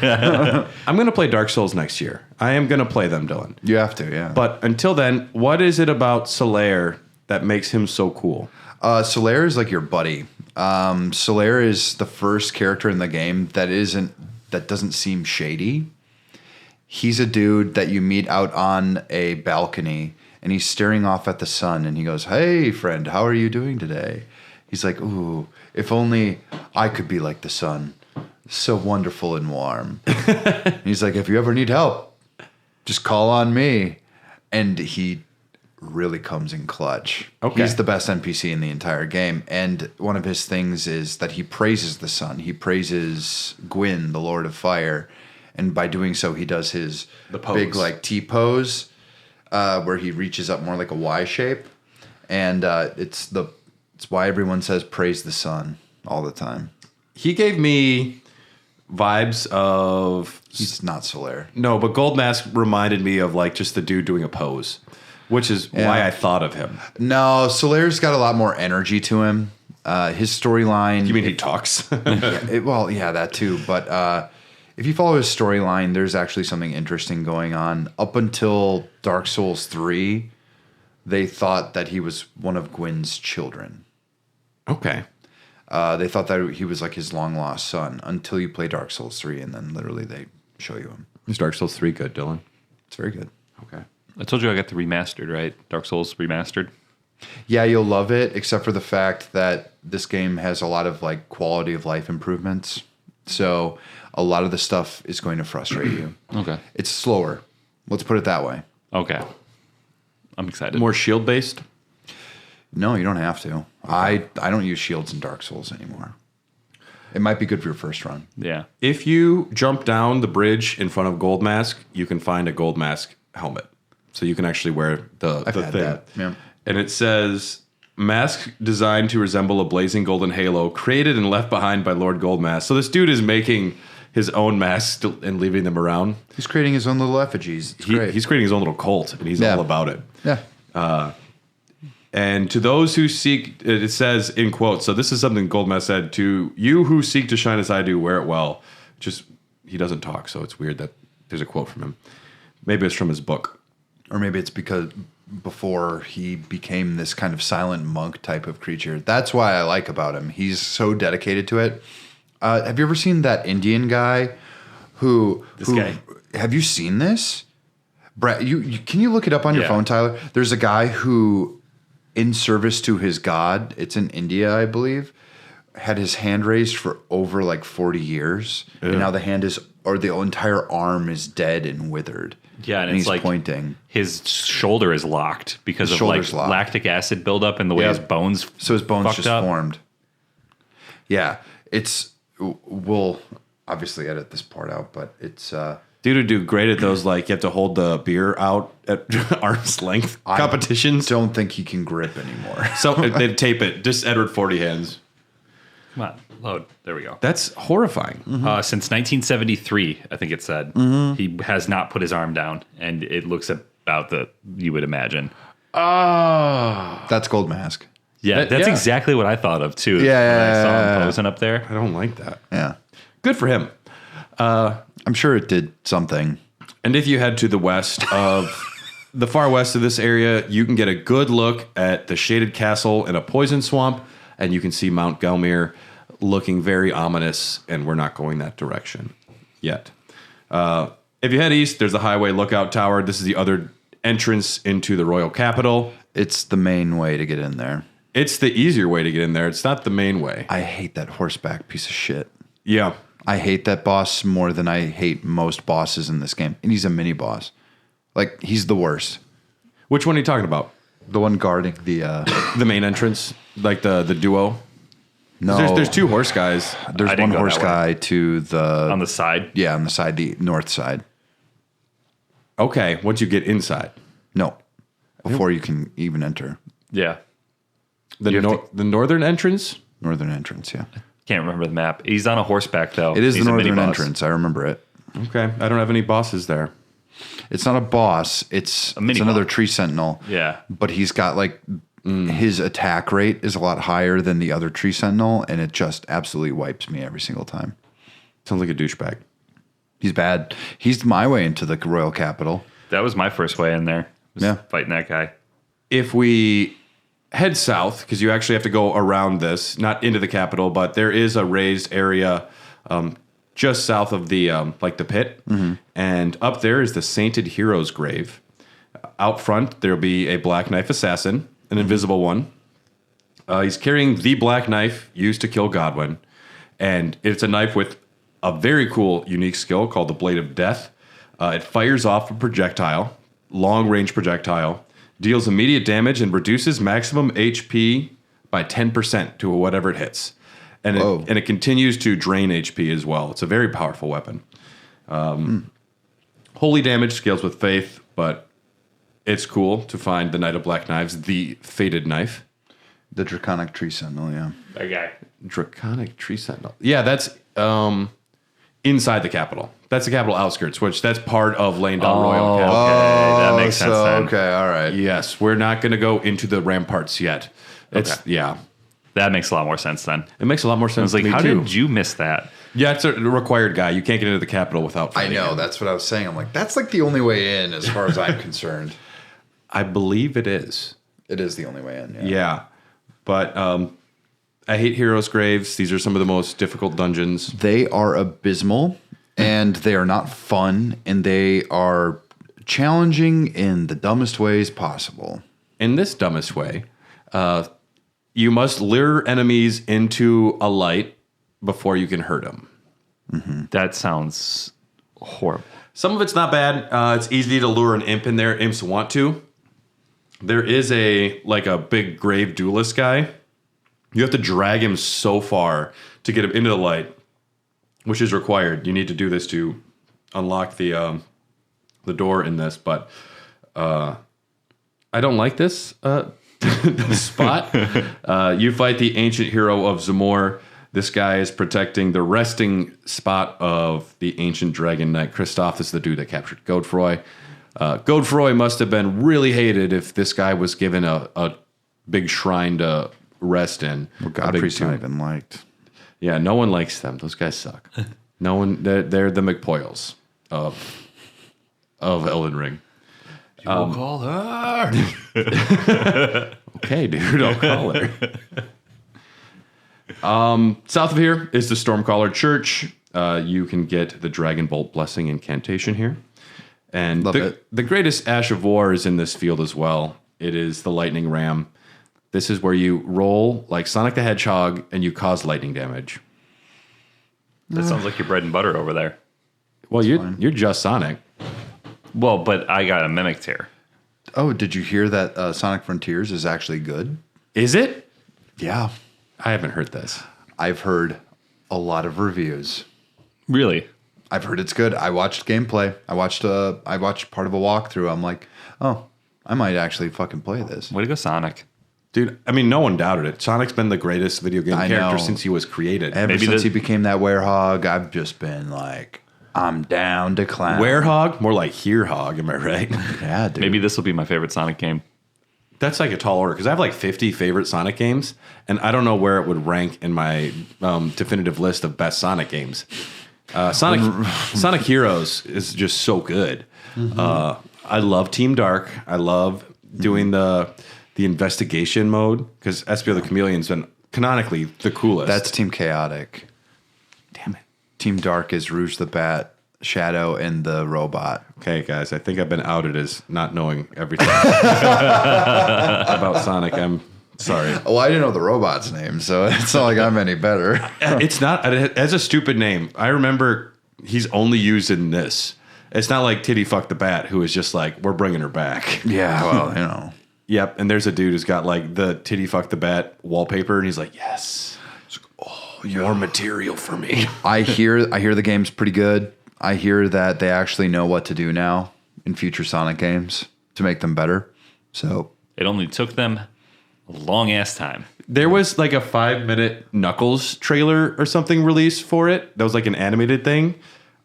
I'm going to play Dark Souls next year. I am going to play them, Dylan. You have to, yeah. But until then, what is it about Solaire that makes him so cool? Solaire is like your buddy. Solaire is the first character in the game that doesn't seem shady. He's a dude that you meet out on a balcony and he's staring off at the sun and he goes, "Hey friend, how are you doing today?" He's like, "Ooh, if only I could be like the sun. So wonderful and warm." And he's like, "If you ever need help, just call on me." And he really comes in clutch. Okay. He's the best NPC in the entire game. And one of his things is that he praises the sun. He praises Gwyn, the Lord of Fire. And by doing so, he does the pose. big like T pose, where he reaches up more like a Y shape. And it's why everyone says praise the sun all the time. He gave me vibes of... He's not Solaire. No, but Gold Mask reminded me of like just the dude doing a pose, which is why I thought of him. No, Solaire's got a lot more energy to him. His storyline... You mean he talks? Yeah, that too. But if you follow his storyline, there's actually something interesting going on. Up until Dark Souls 3, they thought that he was one of Gwyn's children. Okay. They thought that he was like his long-lost son until you play Dark Souls 3, and then literally they show you him. Is Dark Souls 3 good, Dylan? It's very good. Okay. I told you I got the remastered, right? Dark Souls remastered. Yeah, you'll love it, except for the fact that this game has a lot of like quality of life improvements. So a lot of the stuff is going to frustrate you. Okay. It's slower. Let's put it that way. Okay. I'm excited. More shield-based? No, you don't have to. I don't use shields in Dark Souls anymore. It might be good for your first run. Yeah. If you jump down the bridge in front of Gold Mask, you can find a Gold Mask helmet. So you can actually wear the I've had thing. that. Yeah. And it says, mask designed to resemble a blazing golden halo, created and left behind by Lord Goldmask. So this dude is making his own masks and leaving them around. He's creating his own little effigies. It's great. He's creating his own little cult, and he's all about it. Yeah. And to those who seek, it says in quotes, so this is something Goldmask said, to you who seek to shine as I do, wear it well. Just, he doesn't talk, so it's weird that there's a quote from him. Maybe it's from his book. Or maybe it's because before he became this kind of silent monk type of creature. That's why I like about him. He's so dedicated to it. Have you ever seen that Indian guy who... This guy? Have you seen this? Brett, can you look it up on your phone, Tyler? There's a guy who... in service to his god, it's in India, I believe, had his hand raised for over like 40 years. Yeah. And now the hand is, or the entire arm is dead and withered. Yeah, and he's it's like pointing. His shoulder is locked because of like lactic acid buildup and the way his bones So his bones just up. formed. Yeah, we'll obviously edit this part out, but it's... Dude would do great at those, like, you have to hold the beer out at arm's length competitions. I don't think he can grip anymore. So they'd tape it, just Edward 40 hands. Come on, load. There we go. That's horrifying. Since 1973, I think it said, he has not put his arm down, and it looks about you would imagine. That's Gold Mask. Yeah, that's exactly what I thought of, too. Yeah, when I saw him posing up there. I don't like that. Yeah. Good for him. I'm sure it did something. And if you head to the the far west of this area, you can get a good look at the shaded castle in a poison swamp, and you can see Mount Gelmir looking very ominous, and we're not going that direction yet. If you head east, there's the highway lookout tower. This is the other entrance into the royal capital. It's the main way to get in there. It's the easier way to get in there. It's not the main way. I hate that horseback piece of shit. Yeah. I hate that boss more than I hate most bosses in this game. And he's a mini boss. Like, he's the worst. Which one are you talking about? The one guarding the... the main entrance? Like the duo? No. There's two horse guys. There's one horse guy to the... On the side? Yeah, on the side, the north side. Okay, once you get inside. No, before you can even enter. Yeah. The northern entrance? Northern entrance, yeah. Can't remember the map. He's on a horseback, though. It is He's the a northern mini-boss. entrance. I remember it. Okay, I don't have any bosses there. It's not a boss. It's another tree sentinel. Yeah. But he's got like his attack rate is a lot higher than the other tree sentinel, and it just absolutely wipes me every single time. Sounds like a douchebag. He's bad. He's my way into the royal capital. That was my first way in there. Was Yeah. Fighting that guy. If we head south, because you actually have to go around this, not into the capital, but there is a raised area just south of the the pit, and up there is the Sainted Hero's grave. Out front, there'll be a black knife assassin, an invisible one. He's carrying the black knife used to kill Godwin, and it's a knife with a very cool, unique skill called the Blade of Death. It fires off a projectile, long-range projectile, deals immediate damage, and reduces maximum HP by 10% to whatever it hits. And it continues to drain HP as well. It's a very powerful weapon. Holy damage scales with faith, but it's cool to find the Knight of Black Knives, the Fated Knife. The Draconic Tree Sentinel, yeah. That guy. Draconic Tree Sentinel. Yeah, that's inside the capital. That's the capital outskirts, which that's part of Leyndell Royal Capital. Okay, that makes sense then. Okay, all right. Yes, we're not going to go into the ramparts yet. Yeah, That makes a lot more sense then. it makes a lot more I sense was like, to me how too. did you miss that? Yeah, it's a required guy. You can't get into the capital without I fighting know, him. that's what I was saying. I'm like, that's like the only way in as far as I'm concerned. I believe it is. It is the only way in, yeah. Yeah, but I hate Heroes' Graves. These are some of the most difficult dungeons. They are abysmal, and they are not fun, and they are challenging in the dumbest ways possible. In this dumbest way, you must lure enemies into a light before you can hurt them. That sounds horrible. Some of it's not bad. It's easy to lure an imp in there. Imps want to. There is a big grave duelist guy. You have to drag him so far to get him into the light, which is required. You need to do this to unlock the door in this. But I don't like this spot. You fight the ancient hero of Zamor. This guy is protecting the resting spot of the ancient dragon knight Kristoff. This is the dude that captured Godefroy. Godefroy must have been really hated if this guy was given a big shrine to rest in. Well, A big Godfrey's not tomb. even liked. Yeah, no one likes them. Those guys suck. No one. They're the McPoyles of Elden Ring. We'll call her. Okay, dude, I'll call her. South of here is the Stormcaller Church. You can get the Dragon Bolt Blessing incantation here. And Love it. the greatest Ash of War is in this field as well. It is the Lightning Ram. This is where you roll like Sonic the Hedgehog and you cause lightning damage. That sounds like your bread and butter over there. Well, you're just Sonic. Well, but I got a mimicked here. Oh, did you hear that Sonic Frontiers is actually good? Is it? Yeah. I haven't heard this. I've heard a lot of reviews. Really? I've heard it's good. I watched gameplay. I watched part of a walkthrough. I'm like, oh, I might actually fucking play this. Way to go, Sonic. Dude, I mean, no one doubted it. Sonic's been the greatest video game I character know. since he was created. Ever Maybe since the- he became that werehog, I've just been like, I'm down to clown. Werehog? More like Herehog, am I right? Yeah, dude. Maybe this will be my favorite Sonic game. That's like a tall order because I have like 50 favorite Sonic games, and I don't know where it would rank in my definitive list of best Sonic games. Sonic Heroes is just so good. I love Team Dark. I love doing the investigation mode because Espio the Chameleon's been canonically the coolest. That's Team Chaotic. damn it. Team Dark is Rouge the Bat, Shadow, and the robot. Okay, guys, I think I've been outed as not knowing everything about Sonic. I'm sorry. Oh, I didn't know the robot's name, so it's not like I'm any better. It's not. It has a stupid name. I remember he's only used in this. It's not like Titty Fuck the Bat, who is just like, we're bringing her back. Yeah, well, you know. Yep. And there's a dude who's got like the Titty Fuck the Bat wallpaper, and he's like, yes. It's like, oh, more material for me. I hear the game's pretty good. I hear that they actually know what to do now. in future Sonic games to make them better. So It only took them a long ass time. There was like a 5-minute Knuckles trailer or something released for it. That was like an animated thing.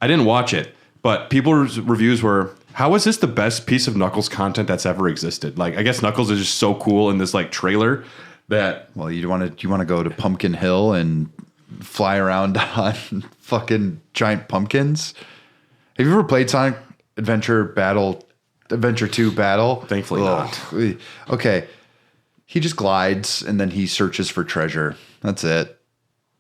I didn't watch it, but people's reviews were, how is this the best piece of Knuckles content that's ever existed? Like, I guess Knuckles is just so cool in this like trailer that well, you want to go to Pumpkin Hill and fly around on fucking giant pumpkins? Have you ever played Sonic Adventure 2 Battle? Thankfully not. Okay. He just glides and then he searches for treasure. That's it.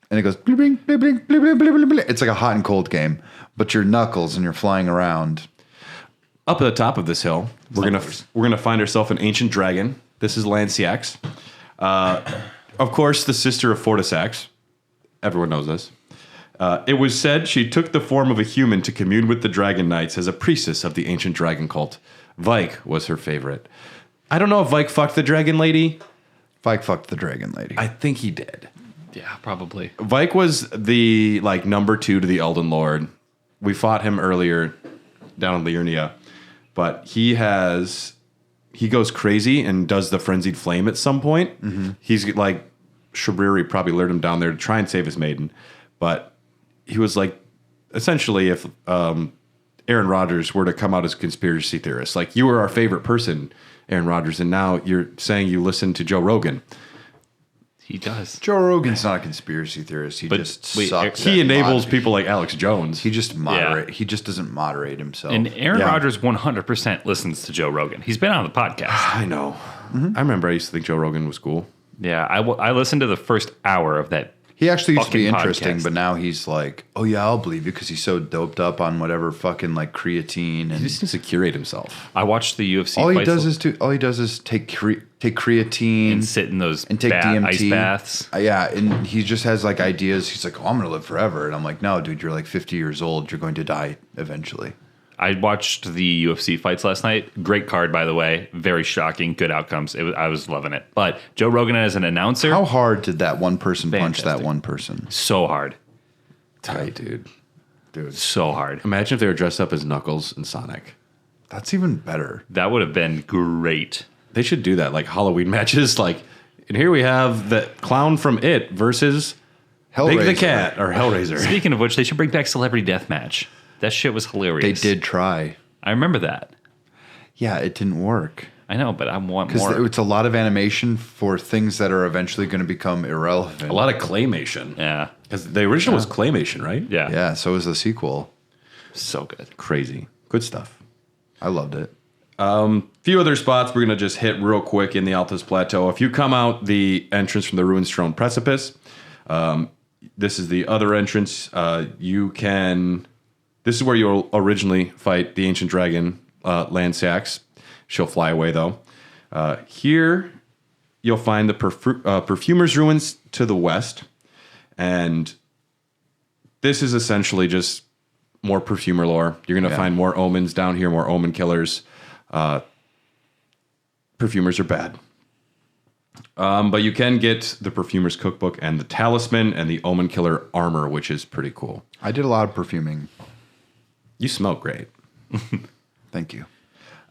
And it goes bling, bling, bling, bling, bling, bling, bling. It's like a hot and cold game, but you're Knuckles and you're flying around. up at the top of this hill, we're gonna find ourselves an ancient dragon. This is Lanciax. Of course, the sister of Fortisax. Everyone knows this. It was said she took the form of a human to commune with the Dragon Knights as a priestess of the ancient dragon cult. Vike was her favorite. I don't know if Vike fucked the dragon lady. Vike fucked the dragon lady. I think he did. Yeah, probably. Vike was the like number 2 to the Elden Lord. We fought him earlier down in Liurnia, but he goes crazy and does the frenzied flame at some point. Mm-hmm. He's like Shabriri probably lured him down there to try and save his maiden, but he was like essentially if Aaron Rodgers were to come out as a conspiracy theorist, like you were our favorite person, Aaron Rodgers, and now you're saying you listen to Joe Rogan. He does. Joe Rogan's not a conspiracy theorist. He just sucks. He enables people like Alex Jones. He just He just doesn't moderate himself. And Aaron Rodgers 100% listens to Joe Rogan. He's been on the podcast. I know. Mm-hmm. I remember I used to think Joe Rogan was cool. Yeah, I listened to the first hour of that. He actually used to be interesting, podcast. but now he's like, oh yeah, I'll believe you because he's so doped up on whatever fucking like creatine and He just needs to curate himself. I watched the UFC. all he does is take creatine and sit in those and take DMT ice baths. Yeah, and he just has like ideas. He's like, oh, I'm gonna live forever, and I'm like, no, dude, you're like 50 years old. You're going to die eventually. I watched the UFC fights last night. Great card, by the way. Very shocking. Good outcomes. I was loving it. But Joe Rogan as an announcer. How hard did that one person punch Fantastic. that one person? So hard. Tight, dude. So hard. Imagine if they were dressed up as Knuckles and Sonic. That's even better. That would have been great. They should do that, like Halloween matches. Like, and here we have the clown from It versus Big the Cat or Hellraiser. Speaking of which, they should bring back Celebrity Deathmatch. That shit was hilarious. They did try. I remember that. Yeah, it didn't work. I know, but I want more. Because it's a lot of animation for things that are eventually going to become irrelevant. A lot of claymation. Yeah. Because the original was claymation, right? Yeah. Yeah, so is the sequel. So good. Crazy. Good stuff. I loved it. Few other spots we're going to just hit real quick in the Altus Plateau. If you come out the entrance from the Ruined Precipice, this is the other entrance. This is where you'll originally fight the ancient dragon, Lanciax. She'll fly away, though. Here, you'll find the Perfumers' Ruins to the west. And this is essentially just more perfumer lore. You're going to find more omens down here, more omen killers. Perfumers are bad. But you can get the Perfumer's Cookbook and the Talisman and the Omen Killer armor, which is pretty cool. I did a lot of perfuming. You smell great. Thank you.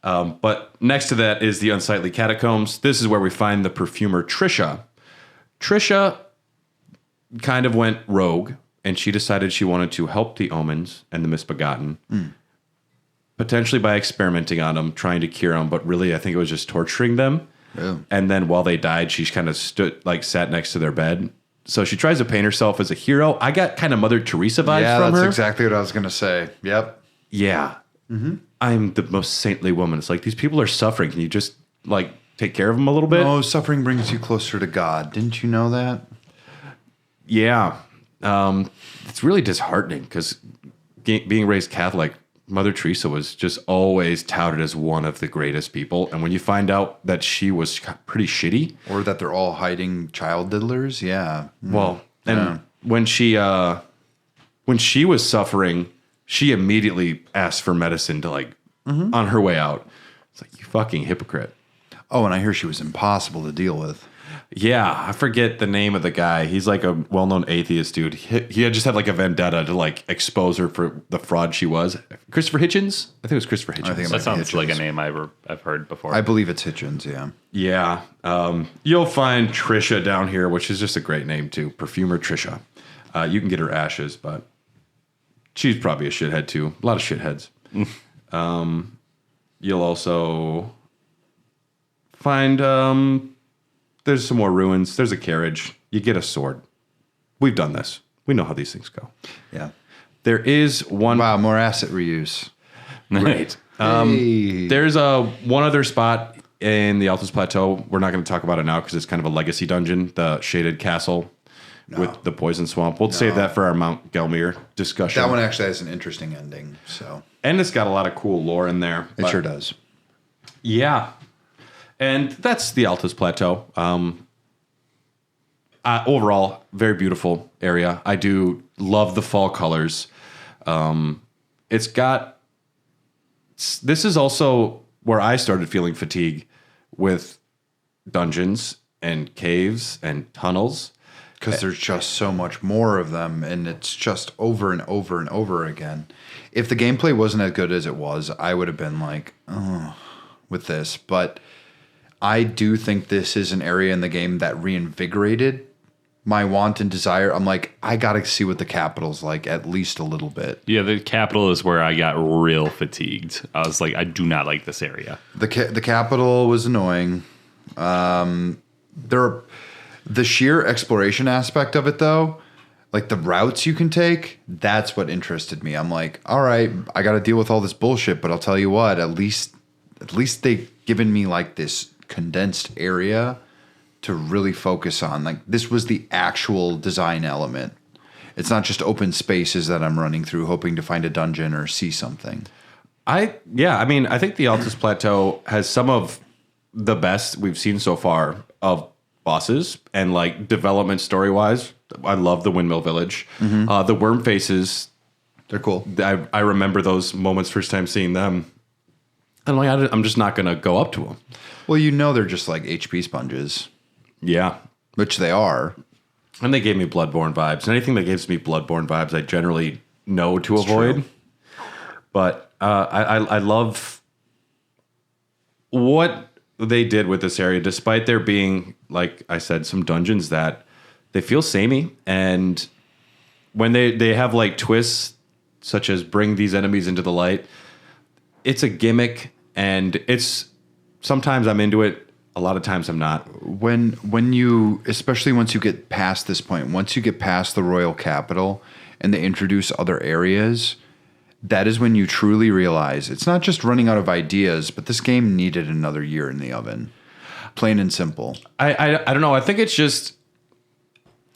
But next to that is the Unsightly Catacombs. This is where we find the perfumer Trisha. Trisha kind of went rogue, and she decided she wanted to help the omens and the misbegotten, potentially by experimenting on them, trying to cure them, but really I think it was just torturing them. Yeah. And then while they died, she kind of sat next to their bed. So she tries to paint herself as a hero. I got kind of Mother Teresa vibes from her. Yeah, that's exactly what I was going to say. Yep. Yeah. Mm-hmm. I'm the most saintly woman. It's like, these people are suffering. Can you just, like, take care of them a little bit? No, suffering brings you closer to God. Didn't you know that? Yeah. It's really disheartening because being raised Catholic, Mother Teresa was just always touted as one of the greatest people. And when you find out that she was pretty shitty. Or that they're all hiding child diddlers, yeah. Well, and when she was suffering, she immediately asked for medicine to, like, on her way out. It's like, you fucking hypocrite. Oh, and I hear she was impossible to deal with. Yeah, I forget the name of the guy. He's like a well-known atheist dude. He had just had like a vendetta to like expose her for the fraud she was. Christopher Hitchens? I think it was Christopher Hitchens. I think it That might be sounds like a Hitchens. name I've heard before. I believe it's Hitchens, yeah. Yeah. You'll find Trisha down here, which is just a great name too. Perfumer Trisha. You can get her ashes, but she's probably a shithead too. A lot of shitheads. You'll also find there's some more ruins. There's a carriage. You get a sword. We've done this. We know how these things go. Yeah. There is one. Wow, more asset reuse. Great. Hey. There's one other spot in the Altus Plateau. We're not going to talk about it now because it's kind of a legacy dungeon, the Shaded Castle with the Poison Swamp. We'll save that for our Mount Gelmir discussion. That one actually has an interesting ending. So And it's got a lot of cool lore in there. it sure does. Yeah. And that's the Altus Plateau. Overall, very beautiful area. I do love the fall colors. This is also where I started feeling fatigue with dungeons and caves and tunnels. Because there's just so much more of them, and it's just over and over and over again. If the gameplay wasn't as good as it was, I would have been like, oh, with this. But I do think this is an area in the game that reinvigorated my want and desire. I'm like, I got to see what the capital's like at least a little bit. Yeah, the capital is where I got real fatigued. I was like, I do not like this area. The capital was annoying. The sheer exploration aspect of it, though, like the routes you can take, that's what interested me. I'm like, all right, I got to deal with all this bullshit, but I'll tell you what, at least they've given me like this condensed area to really focus on. Like this was the actual design element. It's not just open spaces that I'm running through hoping to find a dungeon or see something. I think the Altus Plateau has some of the best we've seen so far of bosses and like development story-wise. I love the Windmill Village. The Wormfaces, They're cool. I remember those moments first time seeing them. And like, I'm just not going to go up to them. Well, you know they're just like HP sponges, Yeah. which they are. And they gave me Bloodborne vibes. Anything that gives me Bloodborne vibes, I generally know to avoid. true. But I love what they did with this area, despite there being, like I said, some dungeons that they feel samey. And when they have like twists, such as bring these enemies into the light, it's a gimmick. And it's sometimes I'm into it. A lot of times I'm not. When you, especially once you get past this point, once you get past the royal capital and they introduce other areas, that is when you truly realize it's not just running out of ideas, but this game needed another year in the oven. Plain and simple. I don't know. I think it's just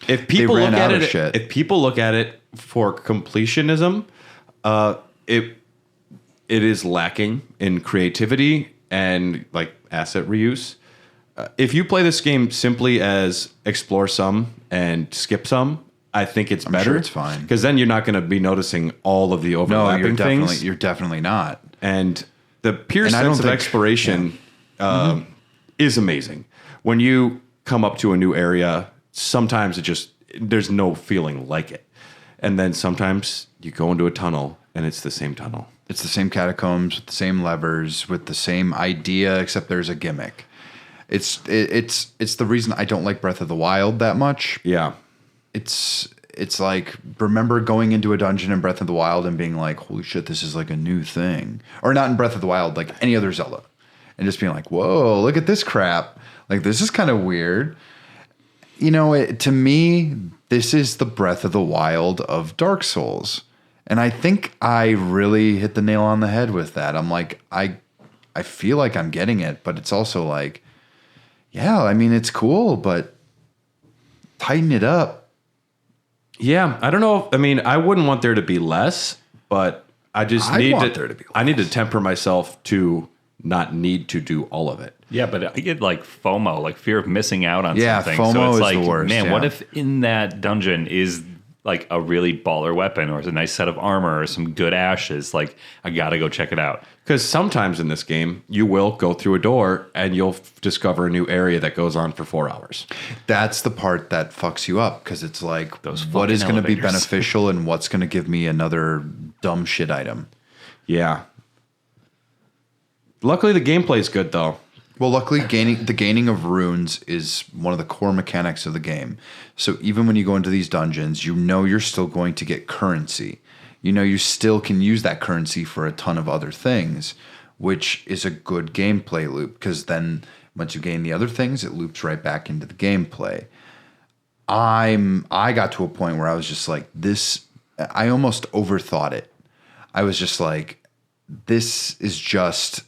if people ran look out at of it, shit. if people look at it for completionism, it is lacking in creativity and like asset reuse. If you play this game simply as explore some and skip some, I think it's better. sure it's fine. Because then you're not going to be noticing all of the overlapping things. You're definitely not. And the pure And I don't sense of think- exploration is amazing. When you come up to a new area, sometimes there's no feeling like it. And then sometimes you go into a tunnel and it's the same tunnel. It's the same catacombs with the same levers with the same idea, except there's a gimmick. It's the reason I don't like Breath of the Wild that much. Yeah. It's like, remember going into a dungeon in Breath of the Wild and being like, holy shit, this is like a new thing. Or not in Breath of the Wild, like any other Zelda. And just being like, whoa, look at this crap. Like, this is kind of weird. You know, to me, this is the Breath of the Wild of Dark Souls. And I think I really hit the nail on the head with that. I'm like, I feel like I'm getting it, but it's also like, yeah, I mean, it's cool, but tighten it up. Yeah, I don't know. I mean, I wouldn't want there to be less, but I just I need want to. there to be I need to temper myself to not need to do all of it. Yeah, but I get like FOMO, like fear of missing out on Yeah, something. FOMO so it's is like, the worst, man, yeah. what if in that dungeon is like a really baller weapon or a nice set of armor or some good ashes, like I gotta go check it out. Because sometimes in this game, you will go through a door and you'll discover a new area that goes on for 4 hours. That's the part that fucks you up because it's like, Those what is fucking going to be elevators. beneficial and what's going to give me another dumb shit item? Yeah. Luckily, the gameplay's good, though. Well, luckily, gaining of runes is one of the core mechanics of the game. So even when you go into these dungeons, you know you're still going to get currency. You know you still can use that currency for a ton of other things, which is a good gameplay loop because then once you gain the other things, it loops right back into the gameplay. I got to a point where I was just like, I almost overthought it. I was just like, this is just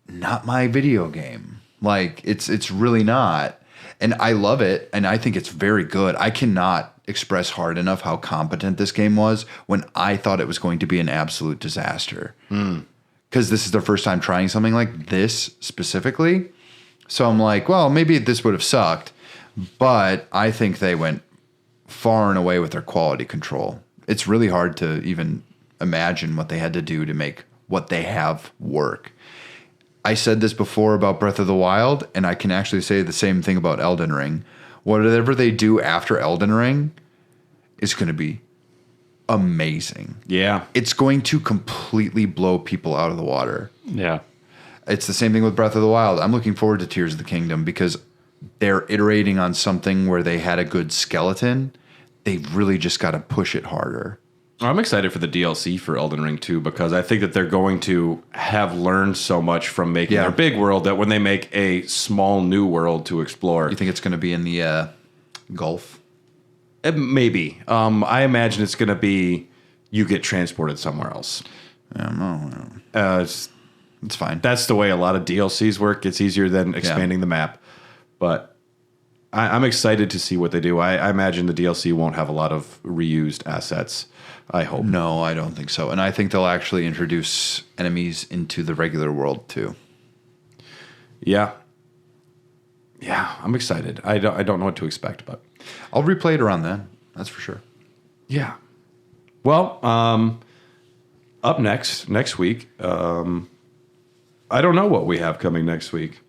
not my video game. Like it's really not. And I love it and I think it's very good. I cannot express hard enough how competent this game was when I thought it was going to be an absolute disaster. Because this is their first time trying something like this specifically. So I'm like, well, maybe this would have sucked, but I think they went far and away with their quality control. It's really hard to even imagine what they had to do to make what they have work. I said this before about Breath of the Wild, and I can actually say the same thing about Elden Ring. Whatever they do after Elden Ring is going to be amazing. Yeah. It's going to completely blow people out of the water. Yeah. It's the same thing with Breath of the Wild. I'm looking forward to Tears of the Kingdom because they're iterating on something where they had a good skeleton. They've really just got to push it harder. I'm excited for the DLC for Elden Ring 2 because I think that they're going to have learned so much from making their big world that when they make a small new world to explore. You think it's going to be in the Gulf? Maybe. I imagine it's going to be you get transported somewhere else. It's fine. That's the way a lot of DLCs work. It's easier than expanding the map. But I'm excited to see what they do. I imagine the DLC won't have a lot of reused assets. I hope. No, I don't think so. And I think they'll actually introduce enemies into the regular world too. Yeah. Yeah, I'm excited. I don't know what to expect, but I'll replay it around then. That's for sure. yeah. Well, up next week, I don't know what we have coming next week.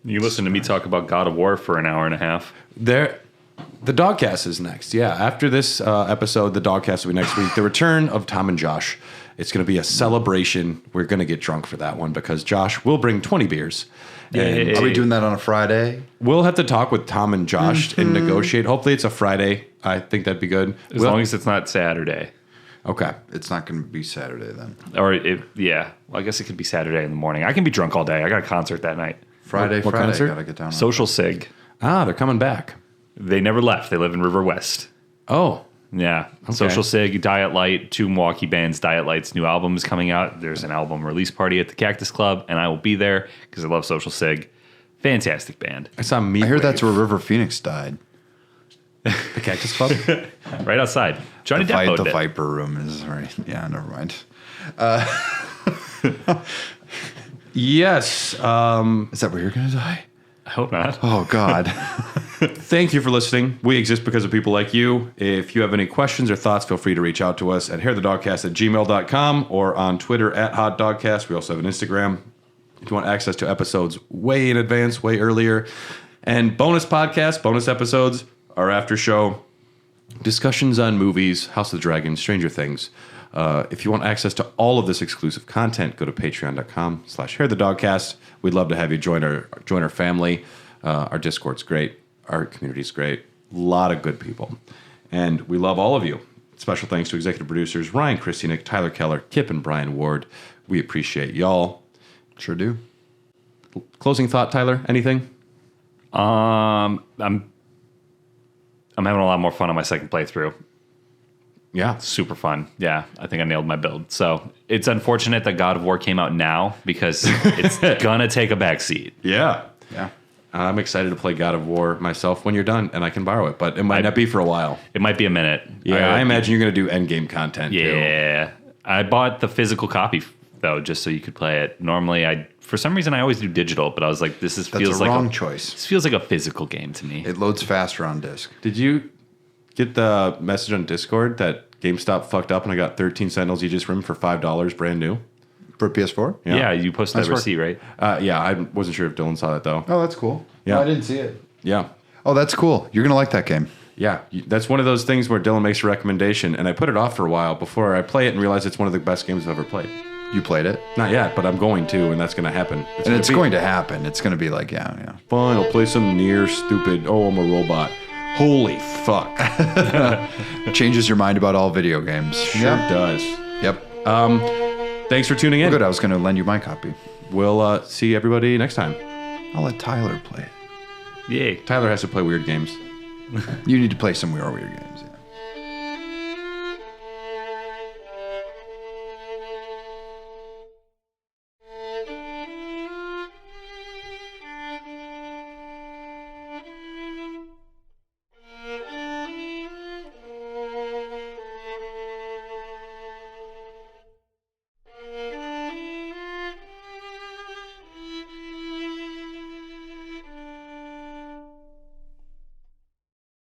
You listen to me talk about God of War for an hour and a half. The Dogcast is next. Yeah, after this episode, the Dogcast will be next week. The return of Tom and Josh. It's going to be a celebration. We're going to get drunk for that one because Josh will bring 20 beers. And Are we doing that on a Friday? we'll have to talk with Tom and Josh and negotiate. Hopefully it's a Friday. I think that'd be good. As long as it's not Saturday. Okay. It's not going to be Saturday then. Or, well, I guess it could be Saturday in the morning. I can be drunk all day. I got a concert that night. Friday, What concert? Gotta get down on Social Sig. Ah, they're coming back. They never left. They live in River West. Oh, Yeah. Social Sig, Diet Light, two Milwaukee bands. Diet Light's new album is coming out. There's an album release party at the Cactus Club, and I will be there because I love Social Sig. Fantastic band. I saw me. I heard that's where River Phoenix died. the Cactus Club. Right outside. Johnny Depp The owned it. Viper Room is right. Yeah, never mind. Yes. Is that where you're going to die? I hope not. Oh, God. Thank you for listening. We exist because of people like you. If you have any questions or thoughts, feel free to reach out to us at hairthedogcast@gmail.com or on Twitter @hotdogcast. We also have an Instagram. If you want access to episodes way in advance, way earlier, and bonus podcasts, bonus episodes, our after show, discussions on movies, House of the Dragon, Stranger Things. If you want access to all of this exclusive content, go to patreon.com/hairthedogcast. We'd love to have you join our family. Our Discord's great. Our community's great. A lot of good people. And we love all of you. Special thanks to executive producers Ryan Christianick, Tyler Keller, Kip, and Brian Ward. We appreciate y'all. Sure do. Closing thought, Tyler? Anything? I'm having a lot more fun on my second playthrough. Yeah. Super fun. Yeah, I think I nailed my build. So it's unfortunate that God of War came out now because it's gonna take a backseat. Yeah. Yeah. I'm excited to play God of War myself when you're done, and I can borrow it, but it might not be for a while. It might be a minute. Yeah, I imagine you're going to do endgame content, too. Yeah. I bought the physical copy, though, just so you could play it. Normally, for some reason, I always do digital, but I was like, That's feels a like wrong choice. This feels like a physical game to me. It loads faster on disc. Did you get the message on Discord that GameStop fucked up and I got 13 Sentinels Aegis Rim for $5 brand new? For PS4? Yeah, you posted that receipt, right? Yeah, I wasn't sure if Dylan saw that though. Oh, that's cool. Yeah. No, I didn't see it. Yeah. Oh, that's cool. You're going to like that game. Yeah, that's one of those things where Dylan makes a recommendation, and I put it off for a while before I play it and realize it's one of the best games I've ever played. You played it? Not yet, but I'm going to, and that's going to happen. It's going to happen. It's going to be like, yeah. Fine, I'll play some near stupid, oh, I'm a robot. Holy fuck. Changes your mind about all video games. Sure does. Yep. Thanks for tuning in. Good. I was going to lend you my copy. We'll see everybody next time. I'll let Tyler play it. Yay. Tyler has to play weird games. You need to play some weird games.